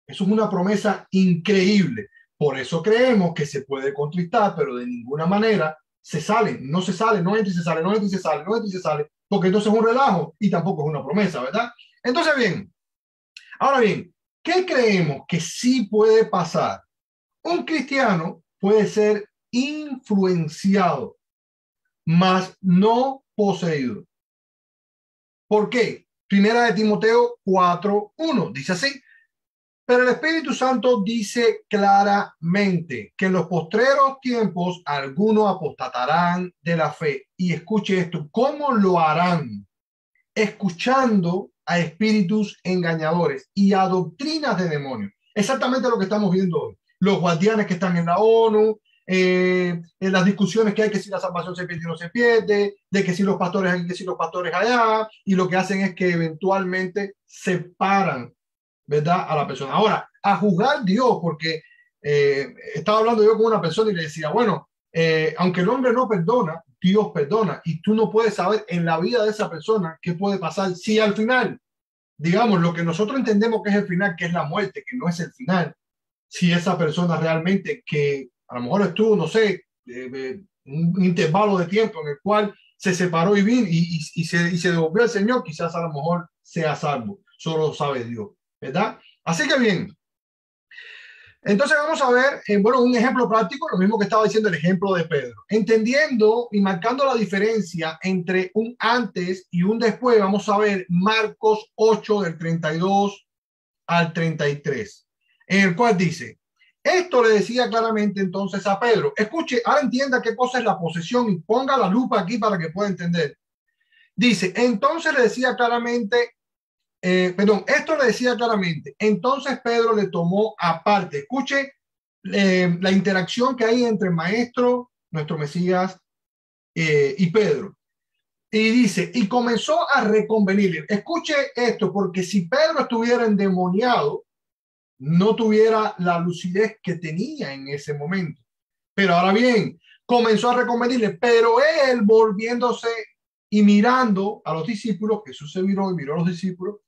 Eso es una promesa increíble. Por eso creemos que se puede contristar, pero de ninguna manera se sale, no se sale, no entra y se sale, no entra y se sale, no entra y se sale, porque entonces es un relajo y tampoco es una promesa, ¿verdad? Entonces, bien, ahora bien, ¿qué creemos que sí puede pasar? Un cristiano puede ser influenciado, mas no poseído. ¿Por qué? Primera de Timoteo 4:1 dice así: pero el Espíritu Santo dice claramente que en los postreros tiempos algunos apostatarán de la fe. Y escuche esto, ¿cómo lo harán? Escuchando a espíritus engañadores y a doctrinas de demonios. Exactamente lo que estamos viendo hoy. Los guardianes que están en la ONU, en las discusiones que hay, que si la salvación se pierde o no se pierde, de que si los pastores aquí, que si los pastores allá, y lo que hacen es que eventualmente separan, ¿verdad?, a la persona. Ahora, a juzgar Dios, porque estaba hablando yo con una persona y le decía, bueno, aunque el hombre no perdona, Dios perdona, y tú no puedes saber en la vida de esa persona qué puede pasar si al final, digamos, lo que nosotros entendemos que es el final, que es la muerte, que no es el final, si esa persona realmente, que a lo mejor estuvo, no sé, un intervalo de tiempo en el cual se separó y vino y se devolvió al Señor, quizás a lo mejor sea salvo, solo lo sabe Dios, ¿verdad? Así que bien, entonces vamos a ver, bueno, un ejemplo práctico, lo mismo que estaba diciendo el ejemplo de Pedro. Entendiendo y marcando la diferencia entre un antes y un después, vamos a ver Marcos 8 del 32 al 33, en el cual dice, esto le decía claramente entonces a Pedro. Escuche, ahora entienda qué cosa es la posesión y ponga la lupa aquí para que pueda entender. Dice, entonces le decía claramente, esto le decía claramente. Entonces Pedro le tomó aparte. Escuche la interacción que hay entre el maestro, nuestro Mesías, y Pedro. Y dice, y comenzó a reconvenirle. Escuche esto, porque si Pedro estuviera endemoniado, no tuviera la lucidez que tenía en ese momento. Pero ahora bien, comenzó a reconvenirle, pero él volviéndose y mirando a los discípulos, Jesús se miró y miró a los discípulos,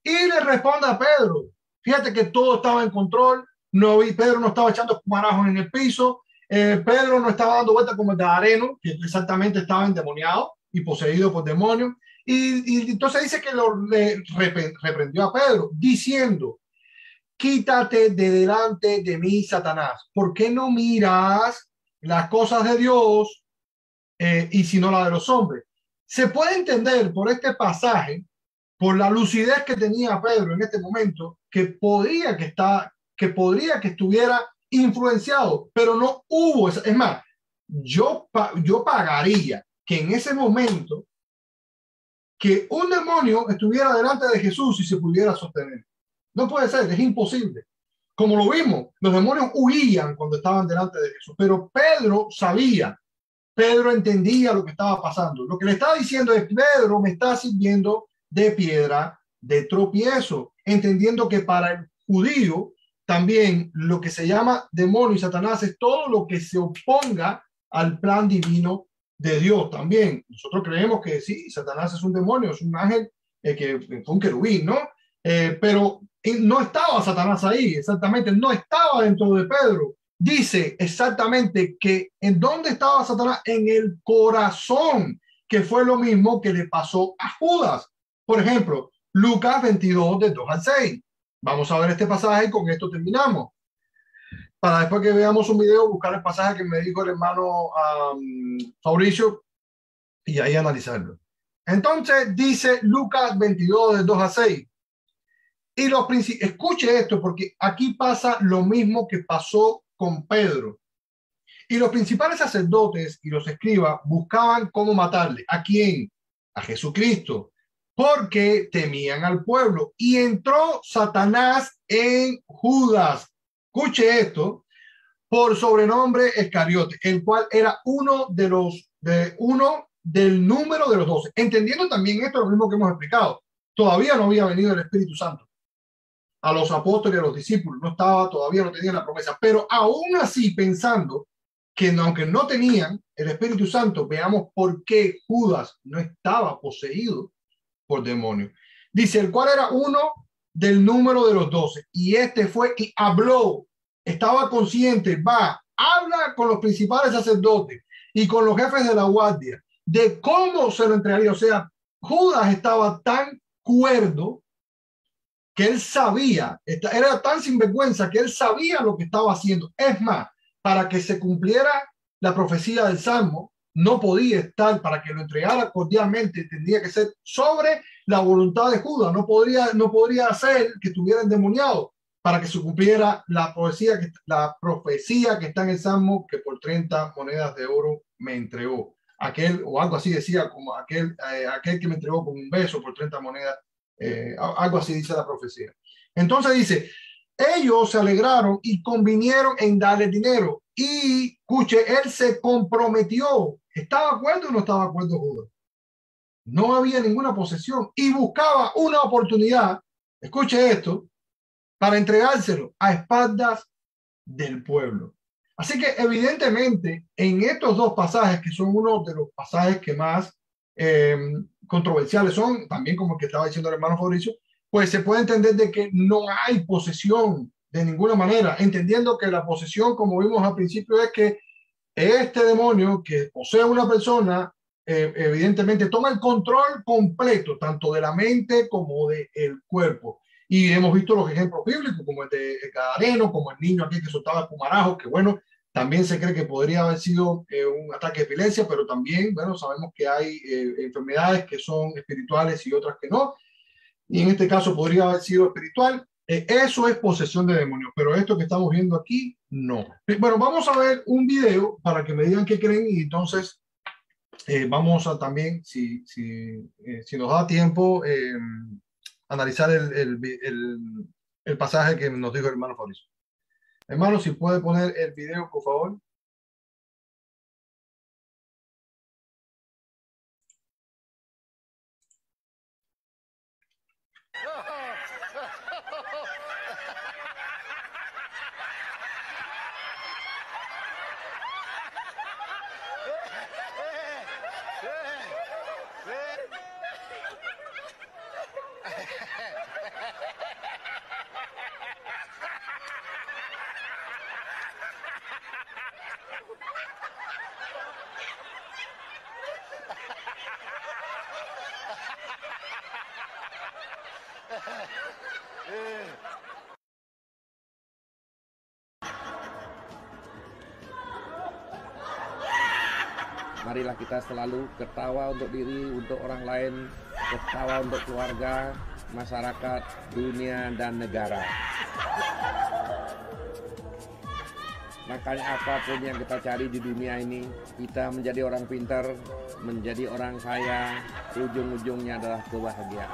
y le responde a Pedro, fíjate que todo estaba en control, Pedro no estaba echando cumarajos en el piso, Pedro no estaba dando vueltas como el gadareno, que exactamente estaba endemoniado y poseído por demonios, y entonces dice que le reprendió a Pedro, diciendo, quítate de delante de mí, Satanás, ¿por qué no miras las cosas de Dios y sino la de los hombres? Se puede entender por este pasaje, por la lucidez que tenía Pedro en este momento, que podría que estuviera influenciado, pero no hubo. Es más, yo pagaría que en ese momento que un demonio estuviera delante de Jesús y se pudiera sostener. No puede ser, es imposible. Como lo vimos, los demonios huían cuando estaban delante de Jesús, pero Pedro sabía, Pedro entendía lo que estaba pasando. Lo que le estaba diciendo es, Pedro me está sirviendo de piedra de tropiezo, entendiendo que para el judío también lo que se llama demonio y Satanás es todo lo que se oponga al plan divino de Dios también. Nosotros creemos que sí, Satanás es un demonio, es un ángel que fue un querubín, ¿no? Pero no estaba Satanás ahí, exactamente, no estaba dentro de Pedro. Dice exactamente que en dónde estaba Satanás, en el corazón, que fue lo mismo que le pasó a Judas. Por ejemplo, Lucas 22, de 2 al 6. Vamos a ver este pasaje y con esto terminamos. Para después que veamos un video, buscar el pasaje que me dijo el hermano Fabricio y ahí analizarlo. Entonces dice Lucas 22, de 2 a 6. Y escuche esto, porque aquí pasa lo mismo que pasó con Pedro. Y los principales sacerdotes y los escribas buscaban cómo matarle. ¿A quién? A Jesucristo, porque temían al pueblo. Y entró Satanás en Judas. Escuche esto, por sobrenombre Iscariote, el cual era uno del número de los 12. Entendiendo también esto, lo mismo que hemos explicado. Todavía no había venido el Espíritu Santo. a los apóstoles y a los discípulos. No estaba, todavía no tenían la promesa, pero aún así pensando que aunque no tenían el Espíritu Santo, veamos por qué Judas no estaba poseído por demonios. Dice, el cual era uno del número de los 12, y este fue y habló, estaba consciente, habla con los principales sacerdotes y con los jefes de la guardia de cómo se lo entregaría. O sea, Judas estaba tan cuerdo que él sabía, era tan sinvergüenza que él sabía lo que estaba haciendo. Es más, para que se cumpliera la profecía del Salmo, no podía estar, para que lo entregara cordialmente, tendría que ser sobre la voluntad de Judas. No podría hacer que estuviera endemoniado para que se cumpliera la profecía que está en el Salmo, que por 30 monedas de oro me entregó. Aquel, o algo así decía, como aquel que me entregó con un beso por 30 monedas. Algo así dice la profecía. Entonces dice, ellos se alegraron y convinieron en darle dinero. Y, escuche, él se comprometió. ¿Estaba de acuerdo o no estaba de acuerdo Judas? No había ninguna posesión y buscaba una oportunidad, escuche esto, para entregárselo a espaldas del pueblo. Así que evidentemente en estos dos pasajes, que son uno de los pasajes que más controversiales son, también como el que estaba diciendo el hermano Fabricio, pues se puede entender de que no hay posesión de ninguna manera, entendiendo que la posesión, como vimos al principio, es que este demonio que posee a una persona, evidentemente toma el control completo, tanto de la mente como del cuerpo. Y hemos visto los ejemplos bíblicos, como el de Gadareno, como el niño aquí que soltaba cumarajos, que bueno, también se cree que podría haber sido un ataque de epilepsia, pero también, bueno, sabemos que hay enfermedades que son espirituales y otras que no. Y en este caso podría haber sido espiritual. Eso es posesión de demonios, pero esto que estamos viendo aquí, no. Bueno, vamos a ver un video para que me digan qué creen y entonces vamos a también, si nos da tiempo, analizar el pasaje que nos dijo el hermano Fabricio. Hermano, si puede poner el video, por favor. Marilah kita selalu ketawa untuk diri, untuk orang lain, ketawa untuk keluarga, masyarakat, dunia, dan negara. Makanya apapun yang kita cari di dunia ini, kita menjadi orang pintar, menjadi orang kaya, ujung-ujungnya adalah kebahagiaan.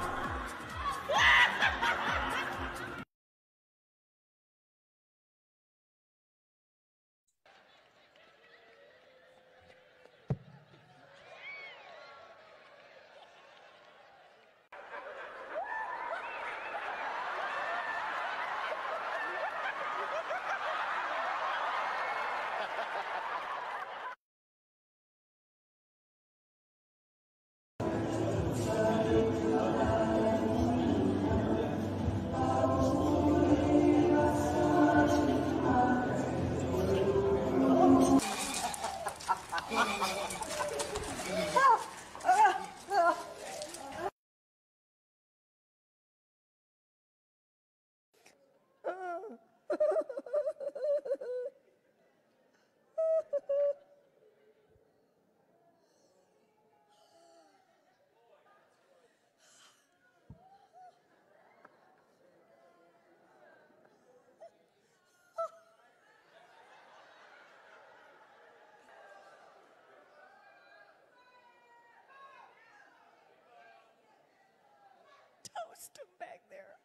Toast him back there.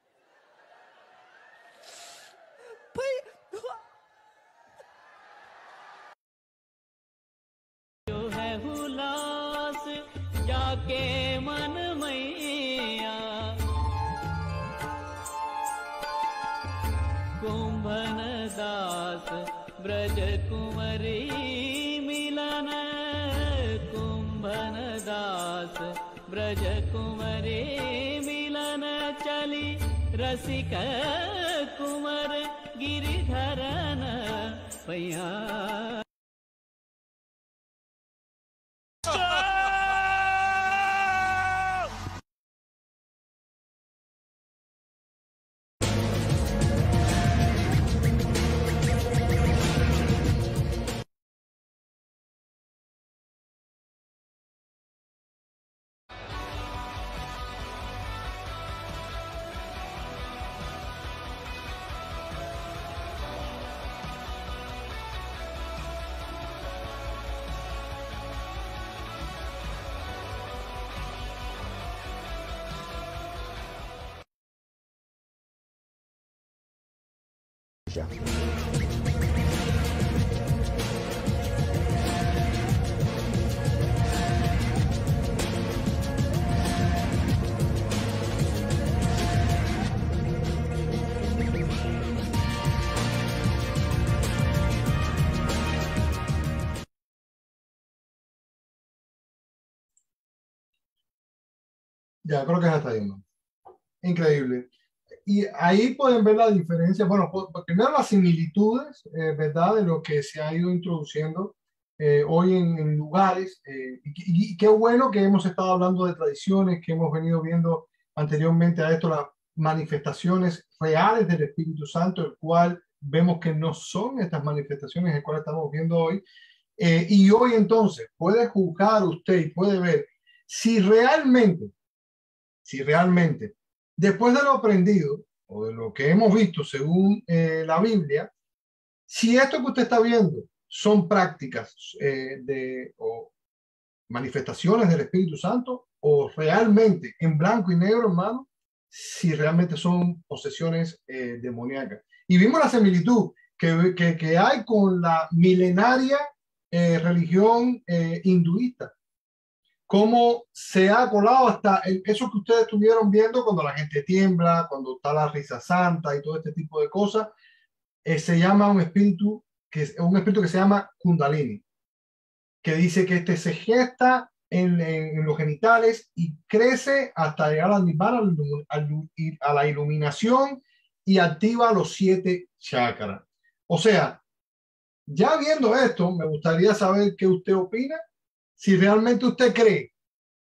Please, Braj कुंवरे मिलन चली रसिक कुंवर गिरिधरन पैया। Ya, creo que es hasta ahí, ¿no? Increíble. Y ahí pueden ver la diferencia, bueno, primero las similitudes, ¿verdad? De lo que se ha ido introduciendo hoy en lugares. Y qué bueno que hemos estado hablando de tradiciones, que hemos venido viendo anteriormente a esto, las manifestaciones reales del Espíritu Santo, el cual vemos que no son estas manifestaciones el cual estamos viendo hoy. Y hoy entonces puede juzgar usted y puede ver si realmente, después de lo aprendido o de lo que hemos visto según la Biblia, si esto que usted está viendo son prácticas o manifestaciones del Espíritu Santo o realmente en blanco y negro, hermano, si realmente son posesiones demoníacas. Y vimos la similitud que hay con la milenaria religión hinduista. Cómo se ha colado hasta eso que ustedes estuvieron viendo cuando la gente tiembla, cuando está la risa santa y todo este tipo de cosas. Se llama un espíritu que se llama Kundalini, que dice que se gesta en los genitales y crece hasta llegar al nirvana, a la iluminación, y activa los 7 chakras. O sea, ya viendo esto, me gustaría saber qué usted opina. Si realmente usted cree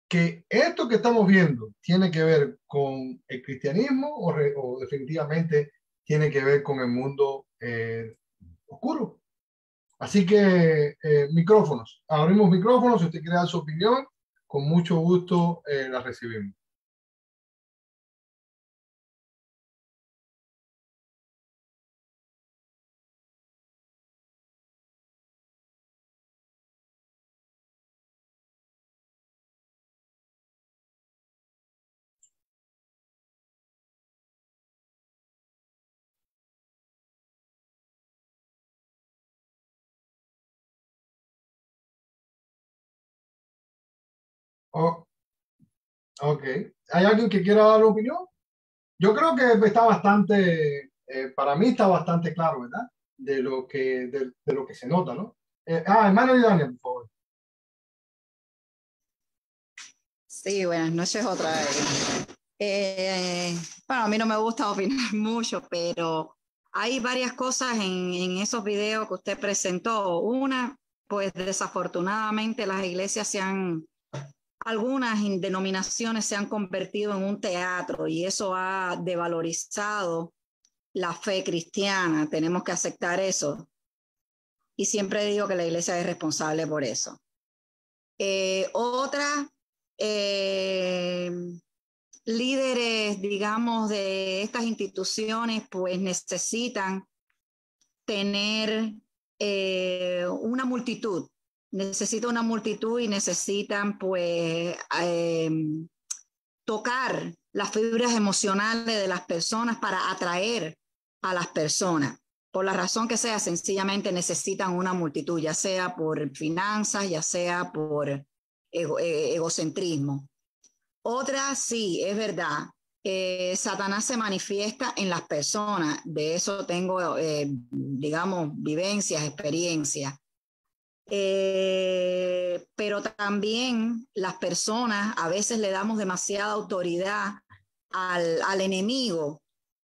que esto que estamos viendo tiene que ver con el cristianismo o definitivamente tiene que ver con el mundo oscuro. Así que micrófonos, abrimos micrófonos. Si usted quiere dar su opinión, con mucho gusto la recibimos. Oh, ok. ¿Hay alguien que quiera dar la opinión? Yo creo que está bastante, para mí está bastante claro, ¿verdad? De lo que se nota, ¿no? Hermano y Daniel, por favor. Sí, buenas noches otra vez. Bueno, a mí no me gusta opinar mucho, pero hay varias cosas en esos videos que usted presentó. Una, pues desafortunadamente las iglesias algunas denominaciones se han convertido en un teatro y eso ha devalorizado la fe cristiana. Tenemos que aceptar eso. Y siempre digo que la iglesia es responsable por eso. Otra, líderes, digamos, de estas instituciones, pues necesitan tener una multitud. Necesita una multitud y necesitan, pues, tocar las fibras emocionales de las personas para atraer a las personas. Por la razón que sea, sencillamente necesitan una multitud, ya sea por finanzas, ya sea por egocentrismo. Otra, sí, es verdad. Satanás se manifiesta en las personas. De eso tengo, digamos, vivencias, experiencias. Pero también las personas a veces le damos demasiada autoridad al enemigo,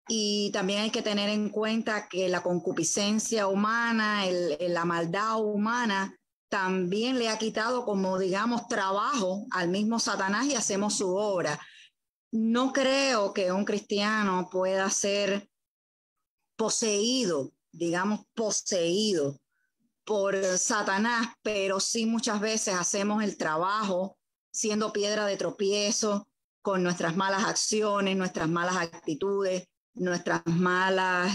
y también hay que tener en cuenta que la concupiscencia humana, la maldad humana, también le ha quitado, como digamos, trabajo al mismo Satanás, y hacemos su obra. No creo que un cristiano pueda ser poseído, digamos, poseído por Satanás, pero sí muchas veces hacemos el trabajo siendo piedra de tropiezo con nuestras malas acciones, nuestras malas actitudes, nuestras malas,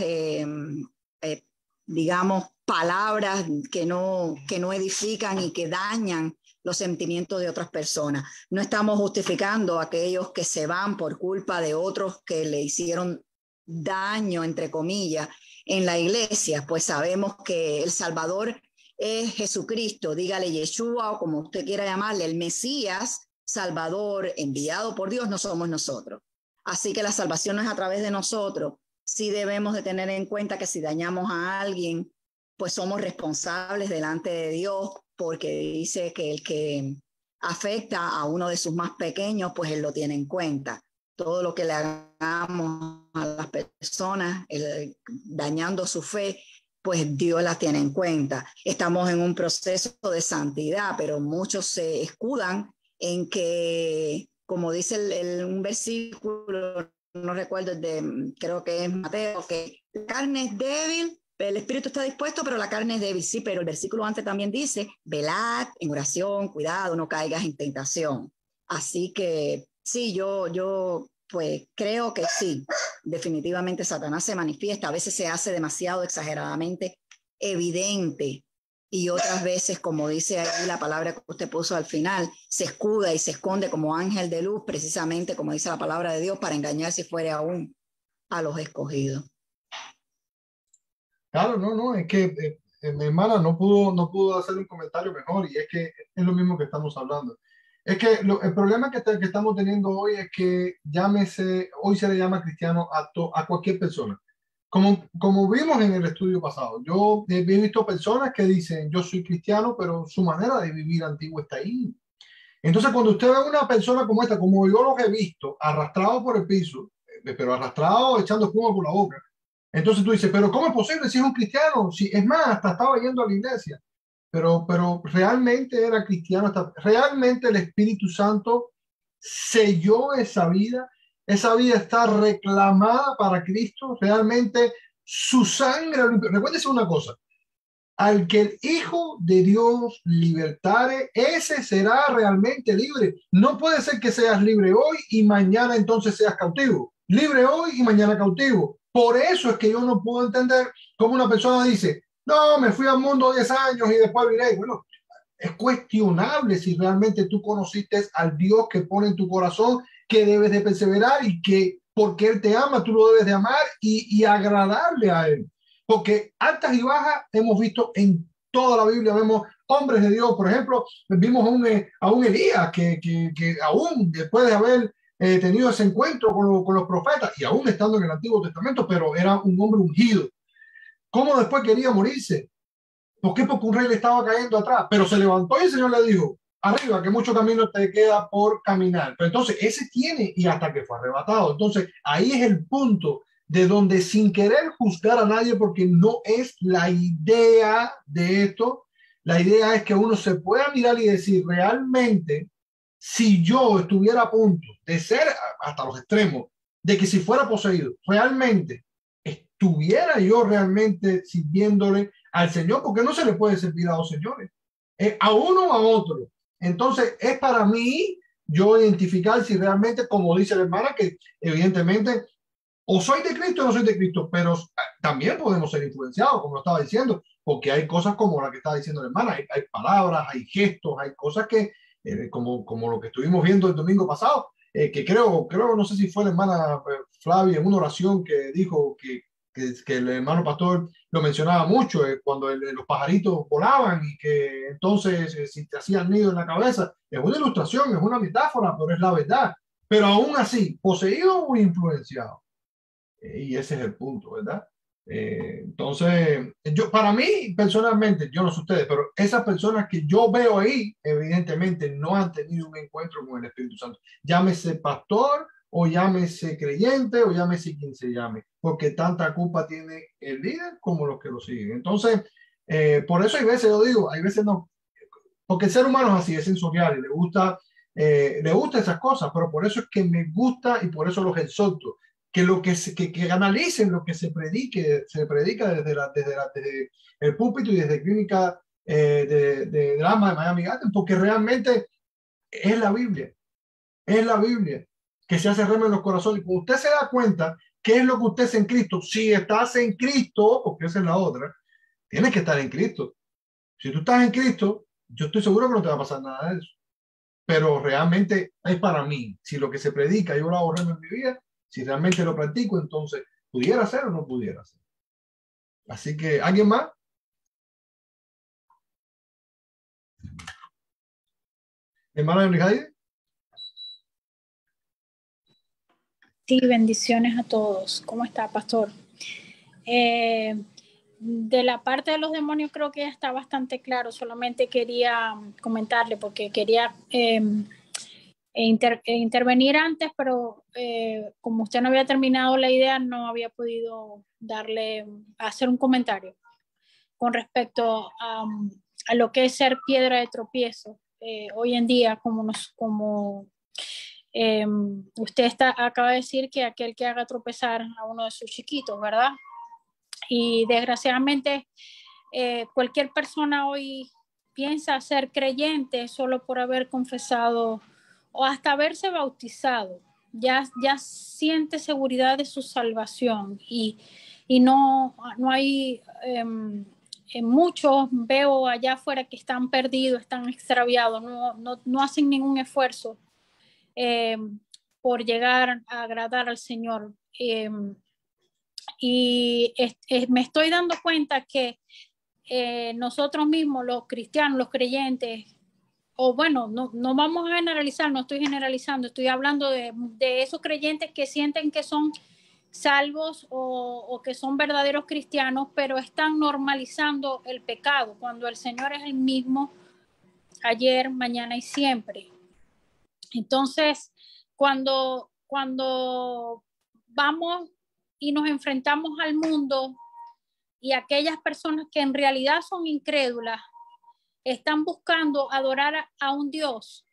digamos, palabras que no edifican y que dañan los sentimientos de otras personas. No estamos justificando a aquellos que se van por culpa de otros que le hicieron daño, entre comillas, en la iglesia, pues sabemos que el Salvador es Jesucristo, dígale Yeshua o como usted quiera llamarle, el Mesías, Salvador, enviado por Dios, no somos nosotros. Así que la salvación no es a través de nosotros. Sí debemos de tener en cuenta que si dañamos a alguien, pues somos responsables delante de Dios, porque dice que el que afecta a uno de sus más pequeños, pues Él lo tiene en cuenta. Todo lo que le hagamos a las personas, dañando su fe, pues Dios las tiene en cuenta. Estamos en un proceso de santidad, pero muchos se escudan en que, como dice un versículo, no recuerdo, creo que es Mateo, que la carne es débil, el espíritu está dispuesto, pero la carne es débil. Sí, pero el versículo antes también dice, velad en oración, cuidado, no caigas en tentación. Así que sí, yo pues creo que sí, definitivamente Satanás se manifiesta, a veces se hace demasiado exageradamente evidente, y otras veces, como dice ahí la palabra que usted puso al final, se escuda y se esconde como ángel de luz, precisamente como dice la palabra de Dios, para engañar si fuere aún a los escogidos. Claro, no, es que mi hermana no pudo hacer un comentario mejor, y es que es lo mismo que estamos hablando. Es que el problema que estamos teniendo hoy es que hoy se le llama cristiano a cualquier persona. Como vimos en el estudio pasado, yo he visto personas que dicen, yo soy cristiano, pero su manera de vivir antiguo está ahí. Entonces, cuando usted ve a una persona como esta, como yo los he visto, arrastrado por el piso, pero arrastrado echando espuma por la boca, entonces tú dices, pero ¿cómo es posible si es un cristiano? Si, es más, hasta estaba yendo a la iglesia. Pero realmente era cristiano, realmente el Espíritu Santo selló esa vida está reclamada para Cristo, realmente su sangre. Recuérdese una cosa, al que el Hijo de Dios libertare, ese será realmente libre. No puede ser que seas libre hoy y mañana entonces seas cautivo. Libre hoy y mañana cautivo. Por eso es que yo no puedo entender cómo una persona dice, no, me fui al mundo 10 años y después viré. Bueno, es cuestionable si realmente tú conociste al Dios que pone en tu corazón que debes de perseverar, y que porque Él te ama, tú lo debes de amar y agradarle a Él. Porque altas y bajas hemos visto en toda la Biblia. Vemos hombres de Dios, por ejemplo, vimos a un Elías que aún después de haber tenido ese encuentro con los profetas, y aún estando en el Antiguo Testamento, pero era un hombre ungido. ¿Cómo después quería morirse? ¿Por qué? Porque un rey le estaba cayendo atrás, pero se levantó y el Señor le dijo, arriba, que mucho camino te queda por caminar. Pero entonces ese tiene, y hasta que fue arrebatado. Entonces ahí es el punto de donde, sin querer juzgar a nadie, porque no es la idea de esto, la idea es que uno se pueda mirar y decir, realmente, si yo estuviera a punto de ser hasta los extremos, de que si fuera poseído, realmente estuviera yo realmente sirviéndole al Señor, porque no se le puede servir a dos señores, a uno o a otro. Entonces es para mí yo identificar si realmente, como dice la hermana, que evidentemente o soy de Cristo o no soy de Cristo, pero también podemos ser influenciados, como lo estaba diciendo, porque hay cosas como la que estaba diciendo la hermana, hay palabras, hay gestos, hay cosas que, como lo que estuvimos viendo el domingo pasado, que creo, no sé si fue la hermana Flavia en una oración que dijo que el hermano pastor lo mencionaba mucho, cuando los pajaritos volaban y que entonces si te hacían nido en la cabeza. Es una ilustración, es una metáfora, pero es la verdad. Pero aún así, poseído o influenciado. Y ese es el punto, ¿verdad? Entonces, para mí, personalmente, yo no sé ustedes, pero esas personas que yo veo ahí, evidentemente no han tenido un encuentro con el Espíritu Santo. Llámese pastor, o llámese creyente, o llámese quien se llame, porque tanta culpa tiene el líder como los que lo siguen. Entonces, por eso hay veces, yo digo, hay veces no, porque el ser humano es así, es sensorial y le gusta esas cosas, pero por eso es que me gusta y por eso los exhorto que que analicen lo que se predica desde el púlpito y desde clínica de drama de Miami Garden, porque realmente es la Biblia que se hace rema en los corazones. Y cuando usted se da cuenta qué es lo que usted es en Cristo, si estás en Cristo, porque esa es la otra, tienes que estar en Cristo. Si tú estás en Cristo, yo estoy seguro que no te va a pasar nada de eso. Pero realmente es para mí. Si lo que se predica yo lo hago rema en mi vida, si realmente lo practico, entonces pudiera ser o no pudiera ser. Así que, ¿alguien más? Hermana Enrique. Sí, bendiciones a todos. ¿Cómo está, pastor? De la parte de los demonios creo que ya está bastante claro. Solamente quería comentarle porque quería intervenir antes, pero como usted no había terminado la idea, no había podido hacer un comentario con respecto a lo que es ser piedra de tropiezo. Hoy en día, usted acaba de decir que aquel que haga tropezar a uno de sus chiquitos, ¿verdad? Y desgraciadamente cualquier persona hoy piensa ser creyente solo por haber confesado o hasta haberse bautizado. Ya siente seguridad de su salvación y no hay muchos veo allá afuera que están perdidos, están extraviados, no hacen ningún esfuerzo por llegar a agradar al Señor. Y me estoy dando cuenta que nosotros mismos, los cristianos, los creyentes, o bueno, no vamos a generalizar, no estoy generalizando, estoy hablando de esos creyentes que sienten que son salvos o que son verdaderos cristianos, pero están normalizando el pecado, cuando el Señor es el mismo ayer, mañana y siempre. Entonces, cuando vamos y nos enfrentamos al mundo y aquellas personas que en realidad son incrédulas están buscando adorar a un Dios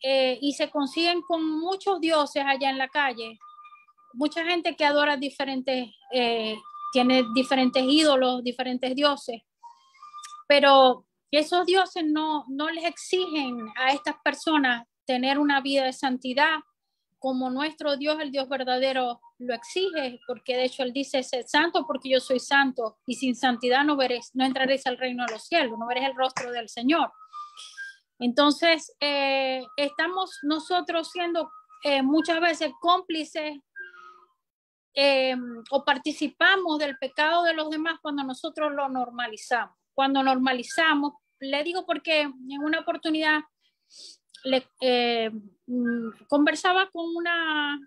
y se consiguen con muchos dioses allá en la calle, mucha gente que adora tiene diferentes ídolos, diferentes dioses, pero esos dioses no les exigen a estas personas tener una vida de santidad como nuestro Dios, el Dios verdadero, lo exige, porque de hecho Él dice, sed santo porque yo soy santo, y sin santidad no entraréis al reino de los cielos, no veréis el rostro del Señor. Entonces, estamos nosotros siendo muchas veces cómplices o participamos del pecado de los demás cuando nosotros lo normalizamos. Cuando normalizamos, le digo porque en una oportunidad conversaba con una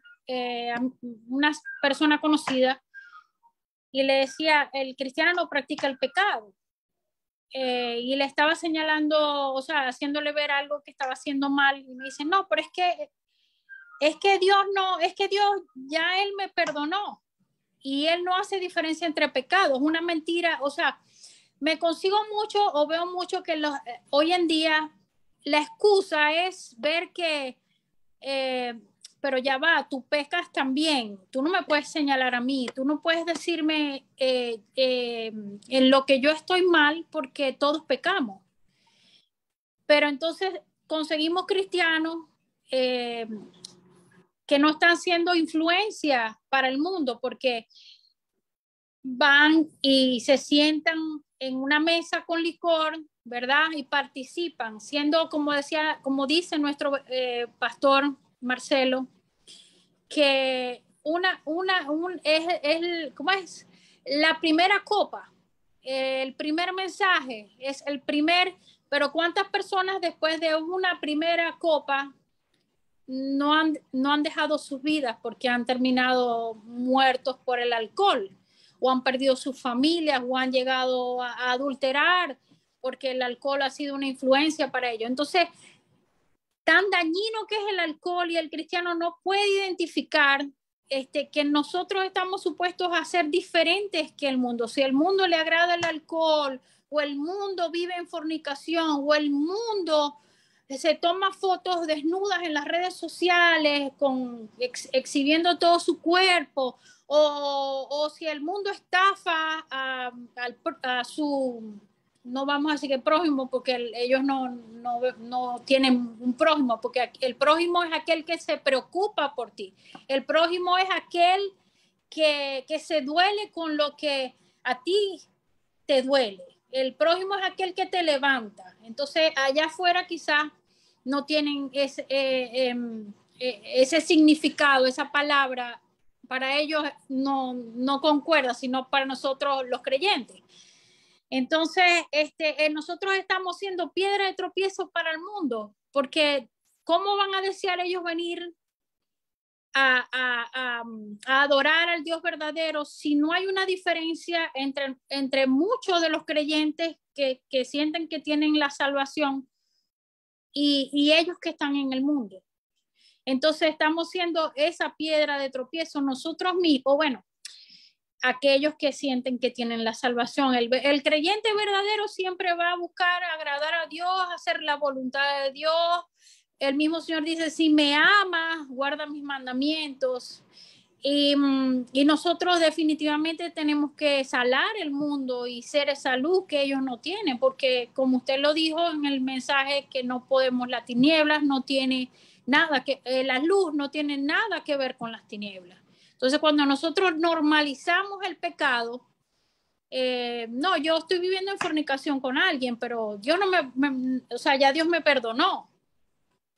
persona conocida y le decía, el cristiano no practica el pecado. Y le estaba señalando, o sea, haciéndole ver algo que estaba haciendo mal, y me dice, no, pero es que Dios ya Él me perdonó y Él no hace diferencia entre pecados, una mentira. O sea, me consigo mucho o veo mucho que hoy en día la excusa es ver que pero ya va, tú pecas también, tú no me puedes señalar a mí, tú no puedes decirme en lo que yo estoy mal, porque todos pecamos. Pero entonces conseguimos cristianos que no están siendo influencia para el mundo, porque van y se sientan en una mesa con licor, ¿verdad? Y participan, siendo, como dice nuestro pastor Marcelo, que ¿cómo es? La primera copa, el primer mensaje es el primer, pero ¿cuántas personas después de una primera copa no han dejado sus vidas porque han terminado muertos por el alcohol? o han perdido sus familias, o han llegado a adulterar, porque el alcohol ha sido una influencia para ellos. Entonces, tan dañino que es el alcohol, y el cristiano no puede identificar que nosotros estamos supuestos a ser diferentes que el mundo. Si el mundo le agrada el alcohol, o el mundo vive en fornicación, o el mundo se toma fotos desnudas en las redes sociales exhibiendo todo su cuerpo, o si el mundo estafa a su, no vamos a decir que prójimo, porque ellos no tienen un prójimo, porque el prójimo es aquel que se preocupa por ti. El prójimo es aquel que se duele con lo que a ti te duele. El prójimo es aquel que te levanta. Entonces, allá afuera quizás no tienen ese significado, esa palabra, para ellos no concuerda, sino para nosotros los creyentes. Entonces, nosotros estamos siendo piedra de tropiezo para el mundo, porque ¿cómo van a desear ellos venir a adorar al Dios verdadero si no hay una diferencia entre muchos de los creyentes que sienten que tienen la salvación y ellos que están en el mundo? Entonces estamos siendo esa piedra de tropiezo nosotros mismos, bueno, aquellos que sienten que tienen la salvación. El creyente verdadero siempre va a buscar agradar a Dios, hacer la voluntad de Dios. El mismo Señor dice, si me amas, guarda mis mandamientos. Y nosotros definitivamente tenemos que salar el mundo y ser esa luz que ellos no tienen, porque como usted lo dijo en el mensaje, que no podemos, las tinieblas no tiene nada que, la luz no tiene nada que ver con las tinieblas. Entonces, cuando nosotros normalizamos el pecado, no, yo estoy viviendo en fornicación con alguien, pero Dios o sea, ya Dios me perdonó.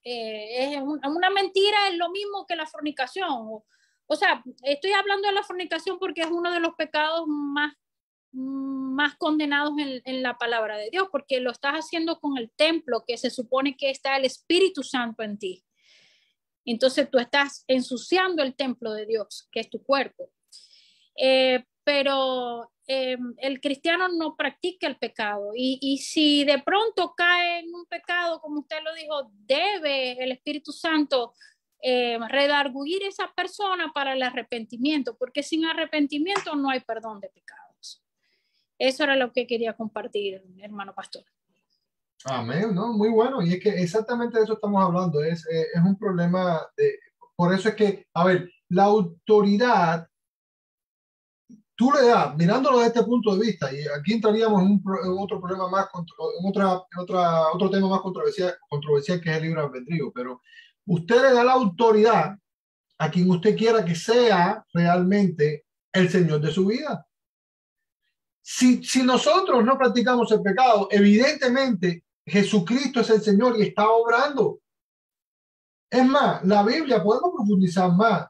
Es una mentira, es lo mismo que la fornicación. O sea, estoy hablando de la fornicación porque es uno de los pecados más condenados en la palabra de Dios, porque lo estás haciendo con el templo, que se supone que está el Espíritu Santo en ti. Entonces tú estás ensuciando el templo de Dios, que es tu cuerpo. Pero el cristiano no practica el pecado. Y si de pronto cae en un pecado, como usted lo dijo, debe el Espíritu Santo redarguir a esa persona para el arrepentimiento, porque sin arrepentimiento no hay perdón de pecados. Eso era lo que quería compartir, hermano pastor. Amén, ¿no? Muy bueno. Y es que exactamente de eso estamos hablando. Es un problema por eso es que, a ver, la autoridad, tú le das, mirándolo desde este punto de vista, y aquí entraríamos en otro problema más, otro tema más controversial que es el libre albedrío, pero usted le da la autoridad a quien usted quiera que sea realmente el Señor de su vida. Si nosotros no practicamos el pecado, evidentemente Jesucristo es el Señor y está obrando. Es más, la Biblia, podemos profundizar más.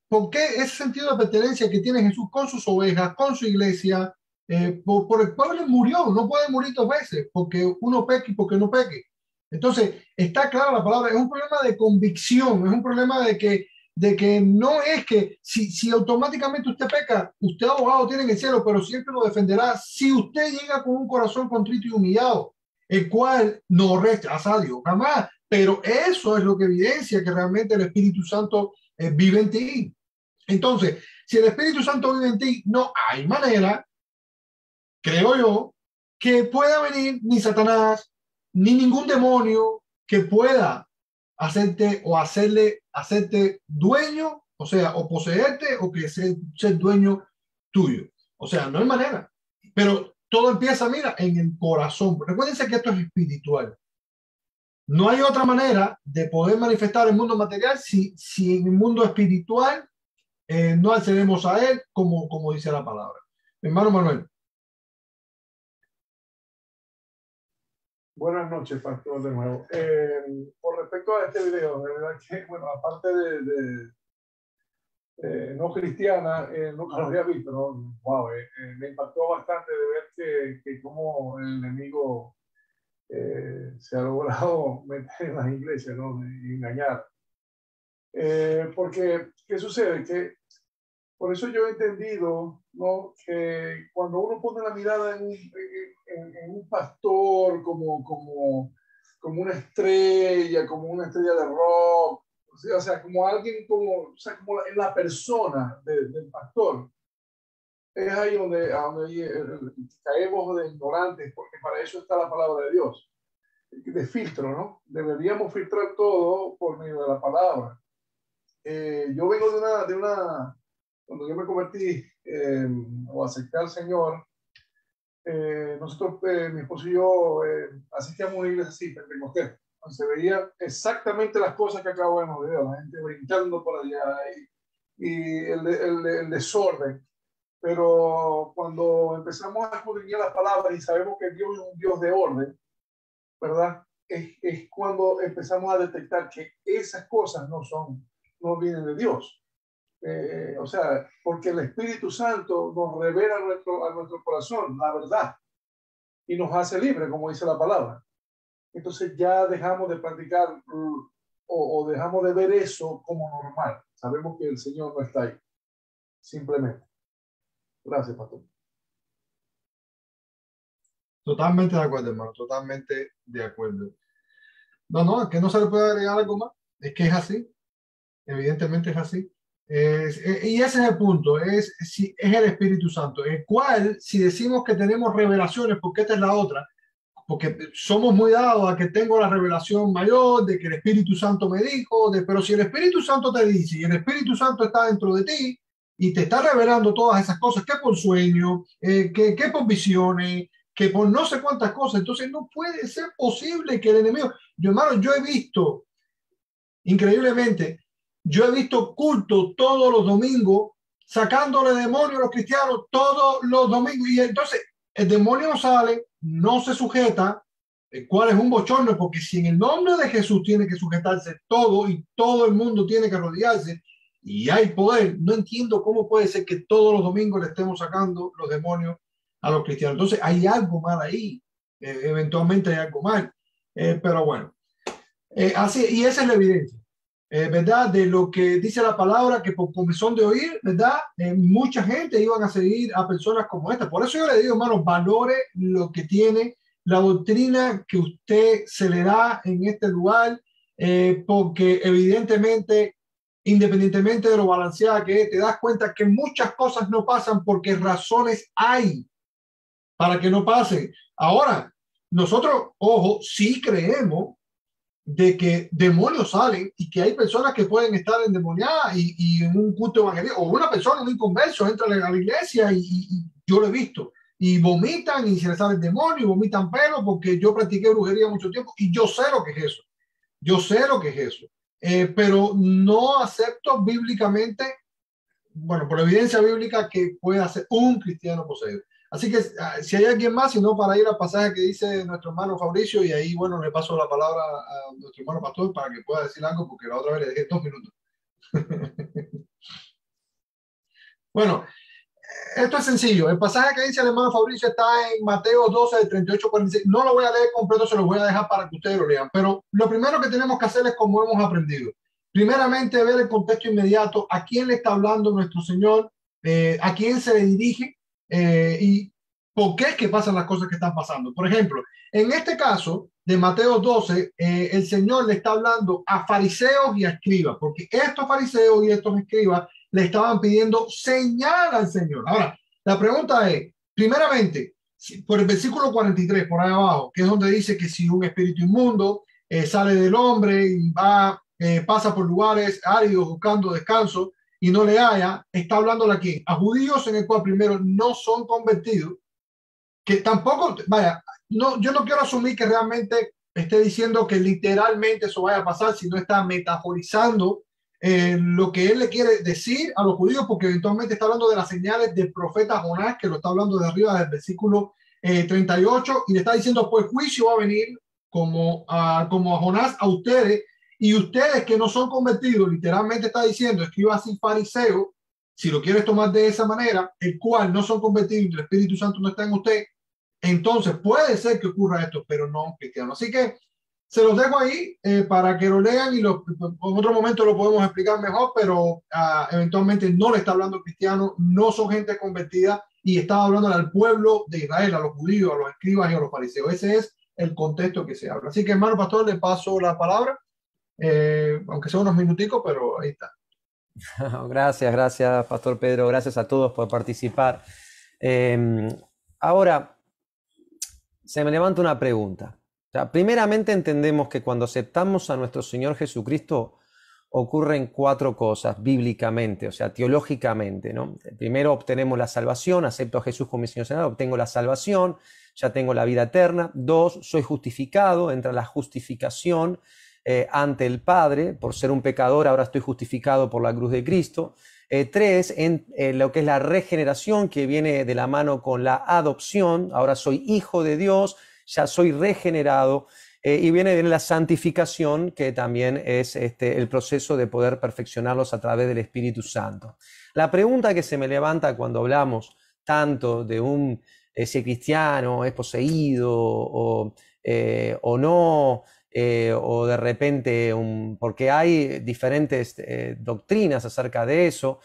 ¿Por qué ese sentido de pertenencia que tiene Jesús con sus ovejas, con su iglesia? Por el pueblo murió, no puede morir dos veces, porque uno peque y porque no peque. Entonces, está clara la palabra, es un problema de convicción, es un problema de que no es que si automáticamente usted peca, usted abogado tiene en el cielo, pero siempre lo defenderá si usted llega con un corazón contrito y humillado, el cual no rechaza a Dios jamás. Pero eso es lo que evidencia que realmente el Espíritu Santo vive en ti. Entonces, si el Espíritu Santo vive en ti, no hay manera, creo yo, que pueda venir ni Satanás, ni ningún demonio que pueda hacerte o hacerte dueño, o sea, o poseerte o que ser dueño tuyo. O sea, no hay manera. Pero todo empieza, mira, en el corazón. Recuérdense que esto es espiritual. No hay otra manera de poder manifestar el mundo material si en el mundo espiritual no accedemos a él como dice la palabra. Hermano Manuel. Buenas noches, pastor, de nuevo. Por respecto a este video, de verdad que, bueno, aparte de no cristiana, nunca lo había visto, ¿no? Wow, me impactó bastante de ver que cómo el enemigo se ha logrado meter en las iglesias, ¿no? Y engañar. Porque, ¿qué sucede? Que Por eso yo he entendido, ¿no?, que cuando uno pone la mirada en un pastor como una estrella de rock, o sea, como alguien, o sea, como en la persona del pastor, es ahí donde caemos de ignorantes, porque para eso está la palabra de Dios, de filtro, ¿no? Deberíamos filtrar todo por medio de la palabra. Yo vengo de una cuando yo me convertí o acepté al Señor, nosotros, mi esposo y yo, asistíamos a una iglesia así, Pentecostés. Se veía exactamente las cosas que acabo de ver, la gente brincando por allá y el desorden. Pero cuando empezamos a escudriñar las palabras y sabemos que Dios es un Dios de orden, ¿verdad? Es cuando empezamos a detectar que esas cosas no vienen de Dios. O sea, porque el Espíritu Santo nos revela a nuestro corazón la verdad y nos hace libres, como dice la palabra. Entonces ya dejamos de practicar o dejamos de ver eso como normal. Sabemos que el Señor no está ahí, simplemente. Gracias, pastor. Totalmente de acuerdo, hermano, totalmente de acuerdo. No, que no se le puede agregar algo más. Es que es así, evidentemente es así. Y ese es el punto, es el Espíritu Santo, el cual, si decimos que tenemos revelaciones, porque esta es la otra, porque somos muy dados a que tengo la revelación mayor, de que el Espíritu Santo me dijo, pero si el Espíritu Santo te dice, y el Espíritu Santo está dentro de ti, y te está revelando todas esas cosas, que por sueño, que por visiones, que por no sé cuántas cosas, entonces no puede ser posible que el enemigo, hermano, yo he visto, increíblemente, yo he visto cultos todos los domingos, sacándole demonios a los cristianos todos los domingos. Y entonces el demonio sale, no se sujeta, el cual es un bochorno, porque si en el nombre de Jesús tiene que sujetarse todo y todo el mundo tiene que rodearse y hay poder, no entiendo cómo puede ser que todos los domingos le estemos sacando los demonios a los cristianos. Entonces hay algo mal ahí, eventualmente hay algo mal, pero bueno, así, y esa es la evidencia. ¿Verdad? De lo que dice la palabra, que por comezón de oír, ¿verdad? Mucha gente iban a seguir a personas como esta. Por eso yo le digo, hermano, valore lo que tiene la doctrina que usted se le da en este lugar, porque evidentemente, independientemente de lo balanceada que es, te das cuenta que muchas cosas no pasan porque razones hay para que no pasen. Ahora, nosotros, ojo, sí creemos de que demonios salen y que hay personas que pueden estar endemoniadas y en un culto evangélico, o una persona, un inconverso, entra a la iglesia y yo lo he visto, y vomitan y se les sale el demonio y vomitan pelo, porque yo practiqué brujería mucho tiempo y yo sé lo que es eso, pero no acepto bíblicamente, bueno, por la evidencia bíblica, que pueda ser un cristiano poseído. Así que si hay alguien más, sino para ir al pasaje que dice nuestro hermano Fabricio, y ahí, bueno, le paso la palabra a nuestro hermano pastor para que pueda decir algo, porque la otra vez le dejé 2 minutos. Bueno, esto es sencillo. El pasaje que dice el hermano Fabricio está en Mateo 12, de 38-46. No lo voy a leer completo, se lo voy a dejar para que ustedes lo lean. Pero lo primero que tenemos que hacer es como hemos aprendido. Primeramente, ver el contexto inmediato, a quién le está hablando nuestro Señor, a quién se le dirige, y por qué es que pasan las cosas que están pasando. Por ejemplo, en este caso de Mateo 12, el Señor le está hablando a fariseos y a escribas, porque estos fariseos y estos escribas le estaban pidiendo señal al Señor. Ahora, la pregunta es, primeramente, por el versículo 43, por ahí abajo, que es donde dice que si un espíritu inmundo sale del hombre y pasa por lugares áridos buscando descanso y no le haya, está hablando aquí a judíos en el cual primero no son convertidos, que tampoco, yo no quiero asumir que realmente esté diciendo que literalmente eso vaya a pasar, sino está metaforizando lo que él le quiere decir a los judíos, porque eventualmente está hablando de las señales del profeta Jonás, que lo está hablando de arriba del versículo 38, y le está diciendo, pues juicio va a venir como a Jonás a ustedes, y ustedes que no son convertidos, literalmente está diciendo, escriba así fariseo, si lo quieres tomar de esa manera, el cual no son convertidos y el Espíritu Santo no está en usted, entonces puede ser que ocurra esto, pero no cristiano. Así que se los dejo ahí para que lo lean y en otro momento lo podemos explicar mejor, pero eventualmente no le está hablando cristiano, no son gente convertida y estaba hablando al pueblo de Israel, a los judíos, a los escribas y a los fariseos. Ese es el contexto que se habla. Así que, hermano pastor, le paso la palabra, aunque sea unos minuticos, pero ahí está. Gracias, Pastor Pedro. Gracias a todos por participar. Ahora, se me levanta una pregunta. O sea, primeramente entendemos que cuando aceptamos a nuestro Señor Jesucristo ocurren 4 cosas bíblicamente, o sea, teológicamente, ¿no? Primero obtenemos la salvación, acepto a Jesús como mi Señor y Salvador, obtengo la salvación, ya tengo la vida eterna. 2, soy justificado, entra la justificación ante el Padre, por ser un pecador, ahora estoy justificado por la cruz de Cristo. 3, lo que es la regeneración, que viene de la mano con la adopción, ahora soy hijo de Dios, ya soy regenerado. Y viene la santificación, que también es el proceso de poder perfeccionarlos a través del Espíritu Santo. La pregunta que se me levanta cuando hablamos tanto de si el cristiano es poseído o no, o de repente, porque hay diferentes doctrinas acerca de eso,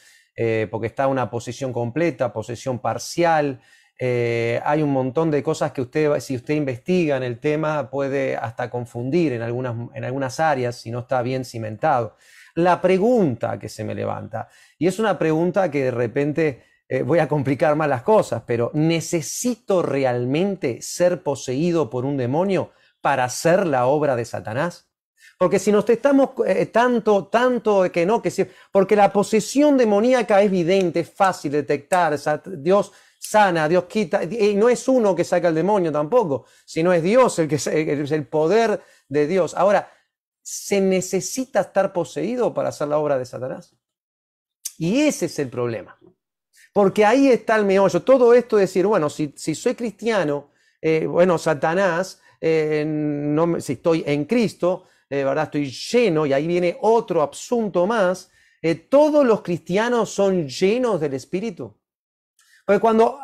porque está una posesión completa, posesión parcial. Hay un montón de cosas que si usted investiga en el tema, puede hasta confundir en algunas áreas si no está bien cimentado. La pregunta que se me levanta, y es una pregunta que de repente voy a complicar más las cosas, pero ¿necesito realmente ser poseído por un demonio para hacer la obra de Satanás? Porque si nos estamos tanto que no, que sí, porque la posesión demoníaca es evidente, es fácil de detectar. Dios sana, Dios quita, y no es uno que saca el demonio tampoco, sino es Dios es el poder de Dios. Ahora, ¿se necesita estar poseído para hacer la obra de Satanás? Y ese es el problema, porque ahí está el meollo. Todo esto de decir, bueno, si soy cristiano, Satanás, si estoy en Cristo, ¿verdad? Estoy lleno, y ahí viene otro asunto más. Todos los cristianos son llenos del Espíritu. Porque cuando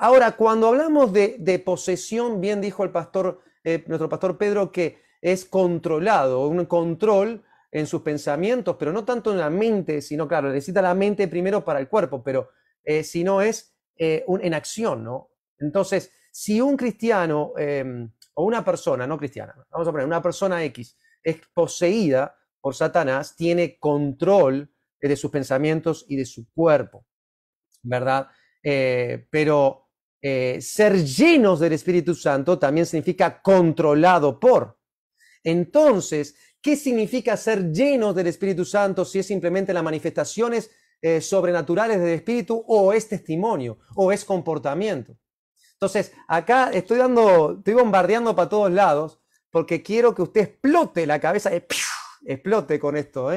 hablamos de posesión, bien dijo el pastor, nuestro pastor Pedro, que es controlado, un control en sus pensamientos, pero no tanto en la mente, sino, claro, necesita la mente primero para el cuerpo, pero si no es en acción, ¿no? Entonces, si un cristiano o una persona no cristiana, vamos a poner una persona X, es poseída por Satanás, tiene control de sus pensamientos y de su cuerpo, ¿verdad? Pero ser llenos del Espíritu Santo también significa controlado por. Entonces, ¿qué significa ser llenos del Espíritu Santo si es simplemente las manifestaciones sobrenaturales del Espíritu, o es testimonio, o es comportamiento? Entonces, acá estoy bombardeando para todos lados, porque quiero que usted explote la cabeza, explote con esto.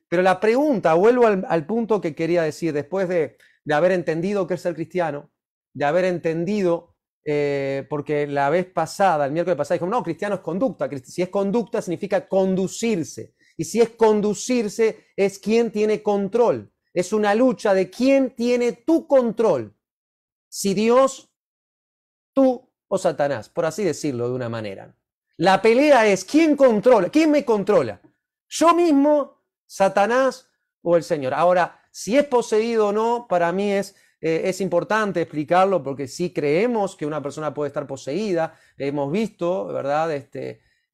Pero la pregunta, vuelvo al punto que quería decir, después de haber entendido qué es ser cristiano, de haber entendido, porque la vez pasada, el miércoles pasado, dijo, no, cristiano es conducta. Si es conducta, significa conducirse. Y si es conducirse, es quien tiene control. Es una lucha de quién tiene tu control. Si Dios, tú o Satanás, por así decirlo de una manera. La pelea es quién controla, quién me controla. Yo mismo, Satanás o el Señor. Ahora, si es poseído o no, para mí es importante explicarlo, porque sí creemos que una persona puede estar poseída. Hemos visto, ¿verdad?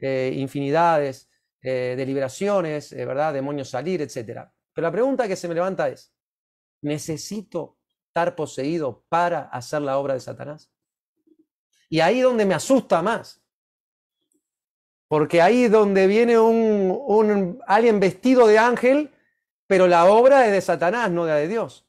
Infinidades de liberaciones, ¿verdad? Demonios salir, etc. Pero la pregunta que se me levanta es, ¿necesito estar poseído para hacer la obra de Satanás? Y ahí es donde me asusta más. Porque ahí es donde viene alguien vestido de ángel, pero la obra es de Satanás, no de Dios.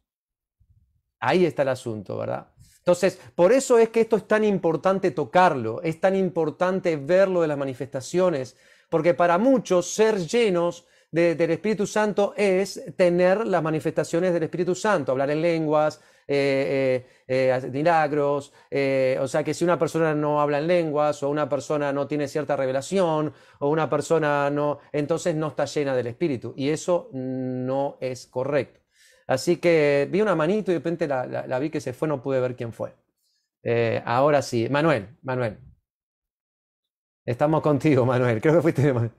Ahí está el asunto, ¿verdad? Entonces, por eso es que esto es tan importante tocarlo, es tan importante verlo de las manifestaciones, porque para muchos ser llenos del Espíritu Santo es tener las manifestaciones del Espíritu Santo, hablar en lenguas, milagros, o sea que si una persona no habla en lenguas, o una persona no tiene cierta revelación, o una persona no, entonces no está llena del Espíritu, y eso no es correcto. Así que vi una manito y de repente la vi que se fue, no pude ver quién fue. Ahora sí, Manuel, estamos contigo, Manuel, creo que fuiste Manuel.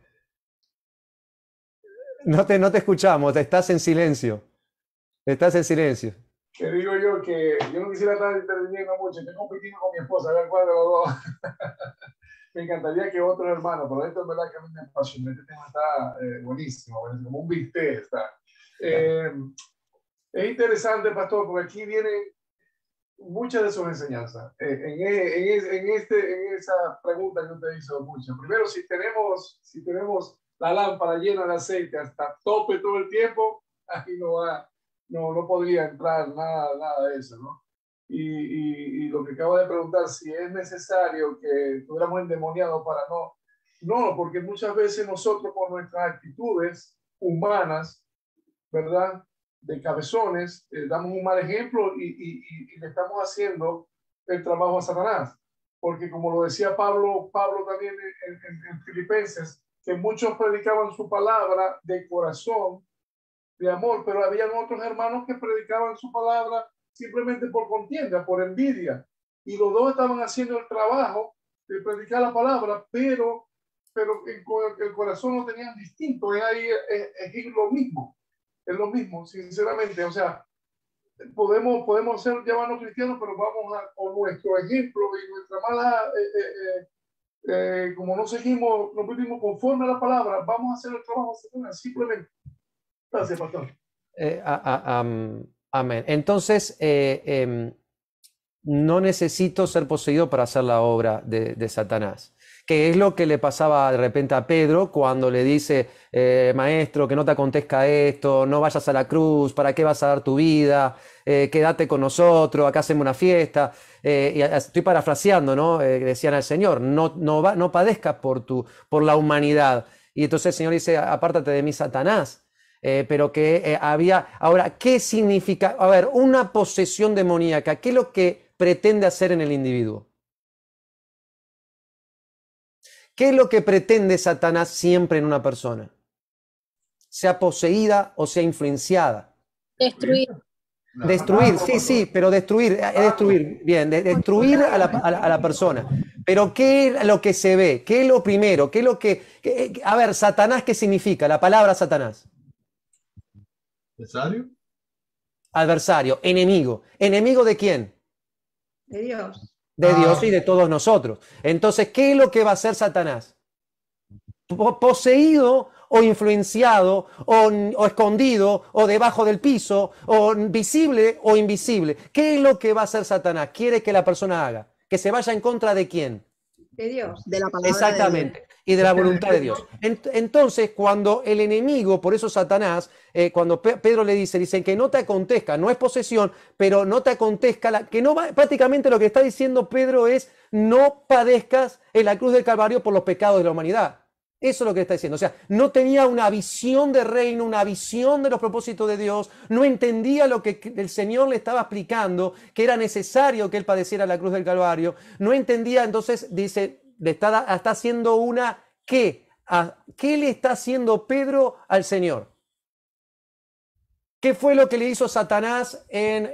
No te escuchamos, estás en silencio. Estás en silencio. Que digo yo que yo no quisiera estar interviniendo mucho, estoy compitiendo con mi esposa, a ver cuál de los dos. Me encantaría que otros hermanos, pero esto es verdad que a mí me apasiona, este tema está buenísimo, como un bistec está. Es interesante, pastor, porque aquí vienen muchas de sus enseñanzas. En esa pregunta que usted hizo mucho. Primero, si tenemos la lámpara llena de aceite hasta tope todo el tiempo, aquí no podría entrar nada de eso, ¿no? Y lo que acabo de preguntar, si es necesario que estuviéramos endemoniados para no, porque muchas veces nosotros con nuestras actitudes humanas, ¿verdad?, de cabezones, damos un mal ejemplo y le estamos haciendo el trabajo a Satanás. Porque como lo decía Pablo también en Filipenses, que muchos predicaban su palabra de corazón, de amor, pero habían otros hermanos que predicaban su palabra simplemente por contienda, por envidia. Y los dos estaban haciendo el trabajo de predicar la palabra, pero el corazón lo tenían distinto. Es lo mismo. Es lo mismo, sinceramente. O sea, podemos llamarnos cristianos, pero vamos con nuestro ejemplo y nuestra mala, como no vivimos conforme a la palabra, vamos a hacer el trabajo simplemente. Gracias, pastor. Amén. Entonces, no necesito ser poseído para hacer la obra de Satanás. Que es lo que le pasaba de repente a Pedro cuando le dice, maestro, que no te acontezca esto, no vayas a la cruz, ¿para qué vas a dar tu vida? Quédate con nosotros, acá hacemos una fiesta. Y estoy parafraseando, ¿no? Decían al Señor, no padezcas por la humanidad. Y entonces el Señor dice, apártate de mí, Satanás. Pero que había... Ahora, ¿qué significa? A ver, una posesión demoníaca, ¿qué es lo que pretende hacer en el individuo? ¿Qué es lo que pretende Satanás siempre en una persona? Sea poseída o sea influenciada. Destruir. Destruir, sí, pero destruir, bien, destruir a la persona. Pero ¿qué es lo que se ve? ¿Qué es lo primero? ¿Qué es lo que... A ver, Satanás, ¿qué significa? La palabra Satanás. ¿Adversario? Adversario, enemigo. ¿Enemigo de quién? De Dios. De Dios y de todos nosotros. Entonces, ¿qué es lo que va a hacer Satanás? Poseído o influenciado o escondido o debajo del piso o visible o invisible. ¿Qué es lo que va a hacer Satanás? Quiere que la persona haga. Que se vaya en contra de quién. De Dios, de la palabra. Exactamente. De Dios. Y de la voluntad de Dios. Entonces, cuando el enemigo, por eso Satanás, cuando Pedro le dice que no te acontezca, no es posesión, pero no te acontezca, prácticamente lo que está diciendo Pedro es no padezcas en la cruz del Calvario por los pecados de la humanidad. Eso es lo que está diciendo. O sea, no tenía una visión de reino, una visión de los propósitos de Dios, no entendía lo que el Señor le estaba explicando, que era necesario que él padeciera la cruz del Calvario, no entendía, entonces dice, está haciendo una ¿qué? ¿Qué le está haciendo Pedro al Señor? ¿Qué fue lo que le hizo Satanás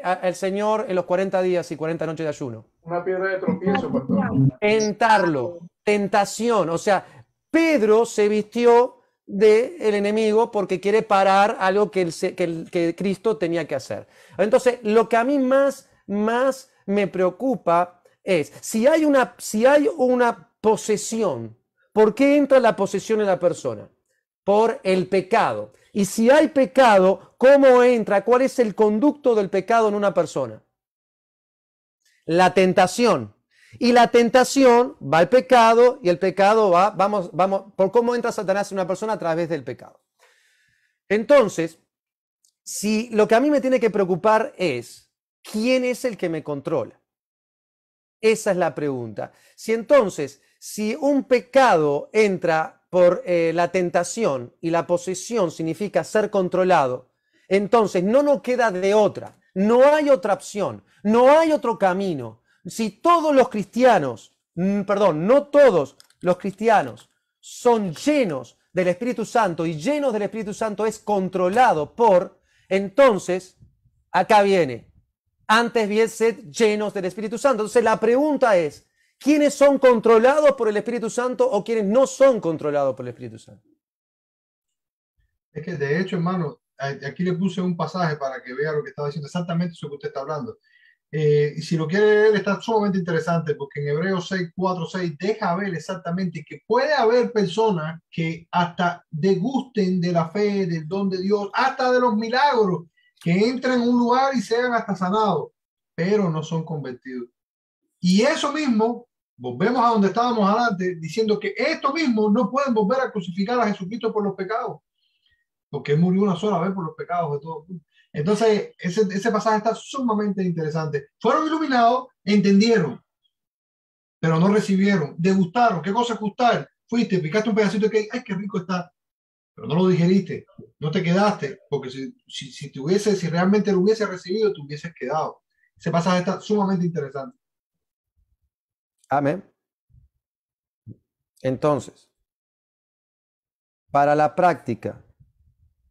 al Señor en los 40 días y 40 noches de ayuno? Una piedra de tropiezo, pastor. Tentarlo, tentación. O sea, Pedro se vistió del enemigo porque quiere parar algo que Cristo tenía que hacer. Entonces, lo que a mí más me preocupa es, si hay una posesión, ¿por qué entra la posesión en la persona? Por el pecado. Y si hay pecado, ¿cómo entra? ¿Cuál es el conducto del pecado en una persona? La tentación. Y la tentación va al pecado y el pecado vamos, por cómo entra Satanás en una persona a través del pecado. Entonces, si lo que a mí me tiene que preocupar es, ¿quién es el que me controla? Esa es la pregunta. Si un pecado entra por la tentación y la posesión significa ser controlado, entonces no nos queda de otra. No hay otra opción, no hay otro camino. Si todos los cristianos, no todos los cristianos son llenos del Espíritu Santo y llenos del Espíritu Santo es controlado por, entonces, acá viene, antes bien sed llenos del Espíritu Santo. Entonces la pregunta es, ¿quiénes son controlados por el Espíritu Santo o quiénes no son controlados por el Espíritu Santo? Es que de hecho, hermano, aquí le puse un pasaje para que vea lo que estaba diciendo, exactamente eso que usted está hablando. Y si lo quiere leer, está sumamente interesante porque en Hebreos 6, 4, 6 deja ver exactamente que puede haber personas que hasta degusten de la fe, del don de Dios, hasta de los milagros, que entran en un lugar y sean hasta sanados, pero no son convertidos. Y eso mismo, volvemos a donde estábamos adelante, diciendo que esto mismo no pueden volver a crucificar a Jesucristo por los pecados, porque él murió una sola vez por los pecados de todos. Entonces, ese pasaje está sumamente interesante. Fueron iluminados, entendieron, pero no recibieron, degustaron. ¿Qué cosa es gustar? Fuiste, picaste un pedacito de que, ay, qué rico está, pero no lo digeriste, no te quedaste, porque si realmente lo hubiese recibido, te hubieses quedado. Ese pasaje está sumamente interesante. Amén. Entonces, para la práctica,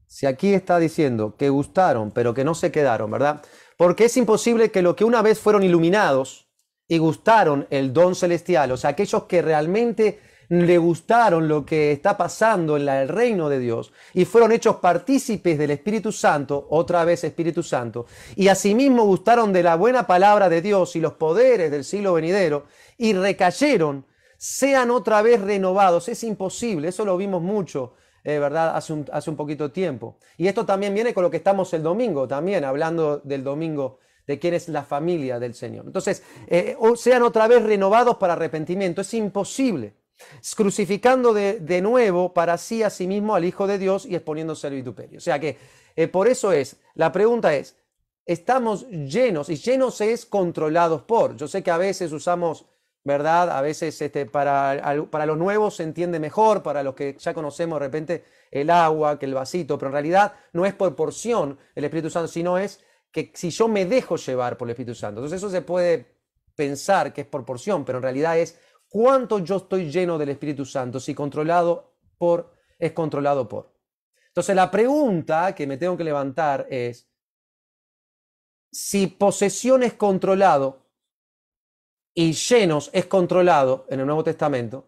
si aquí está diciendo que gustaron, pero que no se quedaron, ¿verdad? Porque es imposible que los que una vez fueron iluminados y gustaron el don celestial, o sea, aquellos que realmente le gustaron lo que está pasando en el reino de Dios y fueron hechos partícipes del Espíritu Santo, otra vez Espíritu Santo, y asimismo gustaron de la buena palabra de Dios y los poderes del siglo venidero y recayeron, sean otra vez renovados. Es imposible, eso lo vimos mucho, ¿verdad? Hace un poquito tiempo. Y esto también viene con lo que estamos el domingo, también hablando del domingo, de quién es la familia del Señor. Entonces, sean otra vez renovados para arrepentimiento. Es imposible. Crucificando de nuevo para sí a sí mismo al Hijo de Dios y exponiéndose al vituperio. O sea que por eso la pregunta es, ¿estamos llenos? Y llenos es controlados por. Yo sé que a veces usamos, ¿verdad? A veces para los nuevos se entiende mejor, para los que ya conocemos de repente el agua, que el vasito, pero en realidad no es por porción el Espíritu Santo, sino es que si yo me dejo llevar por el Espíritu Santo. Entonces eso se puede pensar que es por porción, pero en realidad es cuánto yo estoy lleno del Espíritu Santo, si controlado por, es controlado por. Entonces la pregunta que me tengo que levantar es, si posesión es controlado y llenos es controlado en el Nuevo Testamento,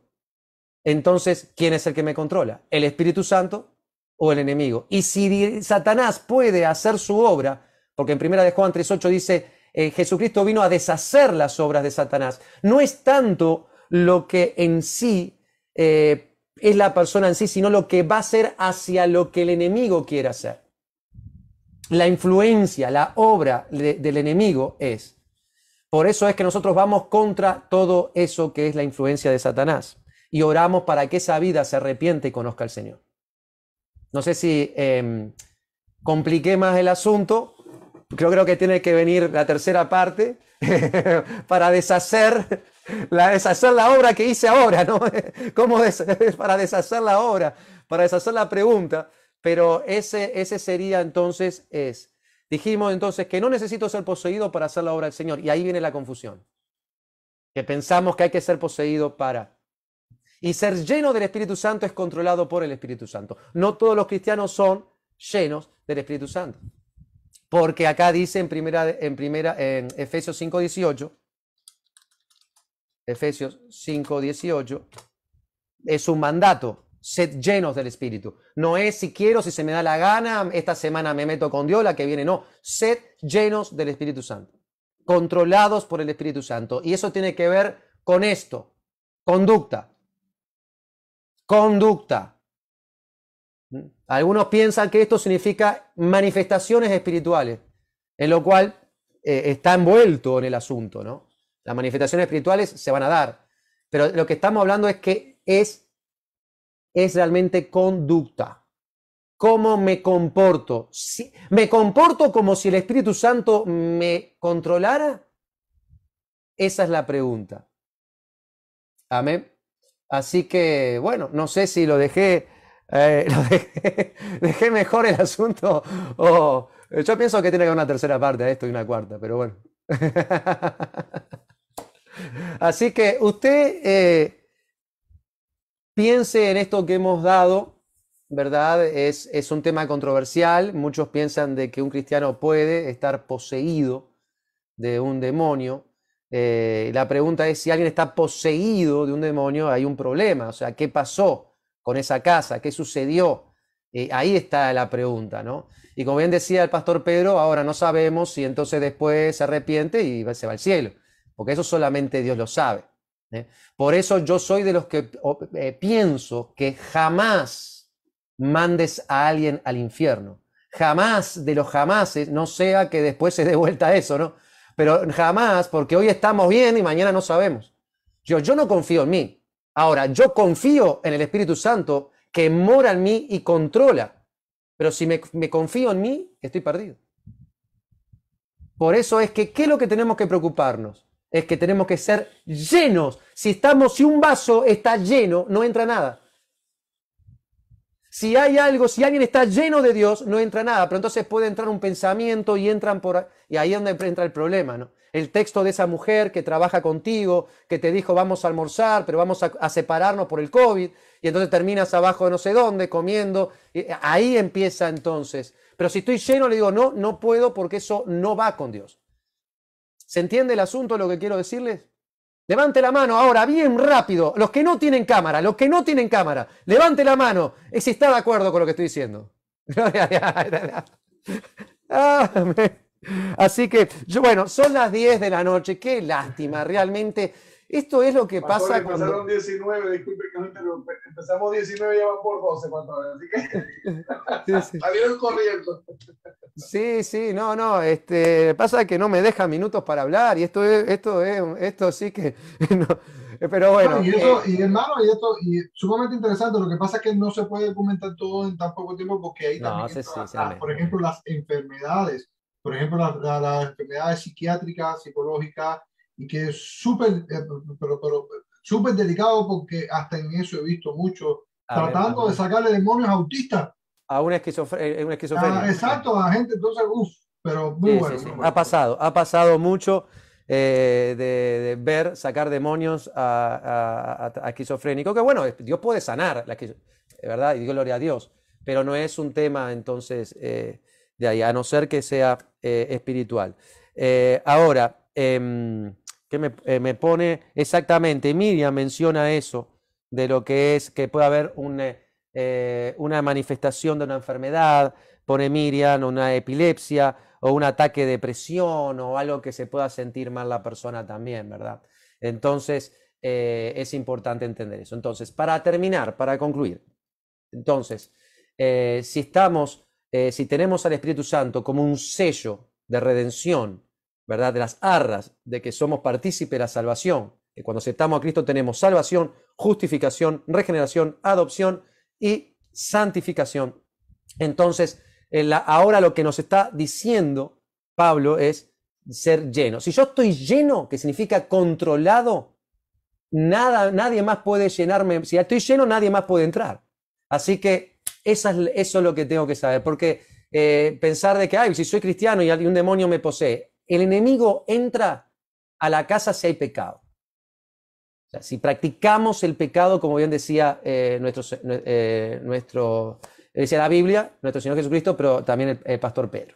entonces, ¿quién es el que me controla? ¿El Espíritu Santo o el enemigo? Y si Satanás puede hacer su obra, porque en 1 de Juan 3:8 dice, Jesucristo vino a deshacer las obras de Satanás, no es tanto lo que en sí es la persona en sí, sino lo que va a ser hacia lo que el enemigo quiere hacer. La influencia, la obra del enemigo es. Por eso es que nosotros vamos contra todo eso que es la influencia de Satanás y oramos para que esa vida se arrepiente y conozca al Señor. No sé si compliqué más el asunto. Creo que tiene que venir la tercera parte para deshacer la obra que hice ahora, ¿no? Para deshacer la obra, para deshacer la pregunta. Pero ese sería entonces, dijimos entonces que no necesito ser poseído para hacer la obra del Señor. Y ahí viene la confusión. Que pensamos que hay que ser poseído para. Y ser lleno del Espíritu Santo es controlado por el Espíritu Santo. No todos los cristianos son llenos del Espíritu Santo. Porque acá dice en Efesios 5:18, Efesios 5:18, es un mandato, sed llenos del Espíritu. No es si quiero, si se me da la gana, esta semana me meto con Dios, la que viene, no. Sed llenos del Espíritu Santo, controlados por el Espíritu Santo. Y eso tiene que ver con esto, conducta. Conducta. Algunos piensan que esto significa manifestaciones espirituales, en lo cual está envuelto en el asunto, ¿no? Las manifestaciones espirituales se van a dar, pero lo que estamos hablando es que es realmente conducta. ¿Cómo me comporto? ¿Me comporto como si el Espíritu Santo me controlara? Esa es la pregunta. Amén. Así que, bueno, no sé si dejé mejor el asunto o yo pienso que tiene que haber una tercera parte a esto y una cuarta, pero bueno. Así que usted piense en esto que hemos dado, ¿verdad? Es un tema controversial. Muchos piensan de que un cristiano puede estar poseído de un demonio. La pregunta es, si alguien está poseído de un demonio, hay un problema. O sea, ¿qué pasó con esa casa? ¿Qué sucedió? Ahí está la pregunta, ¿no? Y como bien decía el pastor Pedro, ahora no sabemos si entonces después se arrepiente y se va al cielo, porque eso solamente Dios lo sabe. Por eso yo soy de los que pienso que jamás mandes a alguien al infierno. Jamás de los jamases, no sea que después se dé vuelta eso, ¿no? Pero jamás, porque hoy estamos bien y mañana no sabemos. Yo no confío en mí. Ahora, yo confío en el Espíritu Santo que mora en mí y controla. Pero si me confío en mí, estoy perdido. Por eso es que, ¿qué es lo que tenemos que preocuparnos? Es que tenemos que ser llenos. Si un vaso está lleno, no entra nada. Si hay algo, si alguien está lleno de Dios, no entra nada. Pero entonces puede entrar un pensamiento y entran y ahí es donde entra el problema, ¿no? El texto de esa mujer que trabaja contigo, que te dijo vamos a almorzar, pero vamos a separarnos por el COVID, y entonces terminas abajo de no sé dónde, comiendo. Ahí empieza entonces. Pero si estoy lleno, le digo, no puedo porque eso no va con Dios. ¿Se entiende el asunto, lo que quiero decirles? Levante la mano ahora, bien rápido. Los que no tienen cámara, levante la mano. Si está de acuerdo con lo que estoy diciendo. Así que, bueno, son las 10 de la noche. Qué lástima, realmente. Esto es lo que pasa cuando... Empezaron 19, disculpe que no interrumpe. Empezamos 19 y ya van por 12, pastor. Así que sí. Salieron corriendo. Sí, no, pasa que no me deja minutos para hablar y esto sí que no, pero bueno. Y hermano, y sumamente interesante. Lo que pasa es que no se puede documentar todo en tan poco tiempo porque ahí también por ejemplo, las enfermedades, las enfermedades psiquiátricas, psicológicas, y que es súper súper delicado porque hasta en eso he visto mucho tratando de sacarle demonios autistas. A una esquizofrenia. Exacto, a gente, entonces, pero muy bueno. Sí. Ha pasado mucho de ver sacar demonios a esquizofrénicos, que bueno, Dios puede sanar, ¿verdad? Y gloria a Dios, pero no es un tema entonces de ahí, a no ser que sea espiritual. Ahora, ¿qué me pone exactamente? Miriam menciona eso, de lo que es que puede haber una manifestación de una enfermedad, pone Miriam, una epilepsia o un ataque de depresión o algo que se pueda sentir mal la persona también, ¿verdad? Entonces, es importante entender eso. Entonces, para terminar, para concluir, entonces, si tenemos al Espíritu Santo como un sello de redención, ¿verdad? De las arras de que somos partícipes de la salvación, que cuando aceptamos a Cristo tenemos salvación, justificación, regeneración, adopción y santificación. Entonces, ahora lo que nos está diciendo Pablo es ser lleno. Si yo estoy lleno, que significa controlado, nadie más puede llenarme. Si estoy lleno, nadie más puede entrar. Así que eso es lo que tengo que saber. Porque pensar de que, si soy cristiano y un demonio me posee, el enemigo entra a la casa si hay pecado. O sea, si practicamos el pecado, como bien decía decía la Biblia, nuestro Señor Jesucristo, pero también el pastor Pedro.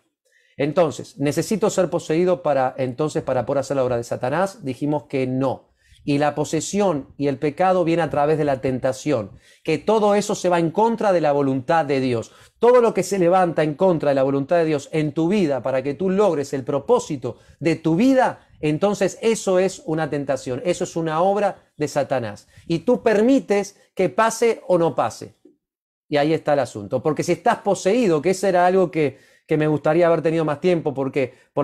Entonces, ¿necesito ser poseído para poder hacer la obra de Satanás? Dijimos que no. Y la posesión y el pecado viene a través de la tentación, que todo eso se va en contra de la voluntad de Dios. Todo lo que se levanta en contra de la voluntad de Dios en tu vida para que tú logres el propósito de tu vida, entonces eso es una tentación, eso es una obra de Satanás. Y tú permites que pase o no pase. Y ahí está el asunto. Porque si estás poseído, que ese era algo que me gustaría haber tenido más tiempo, porque por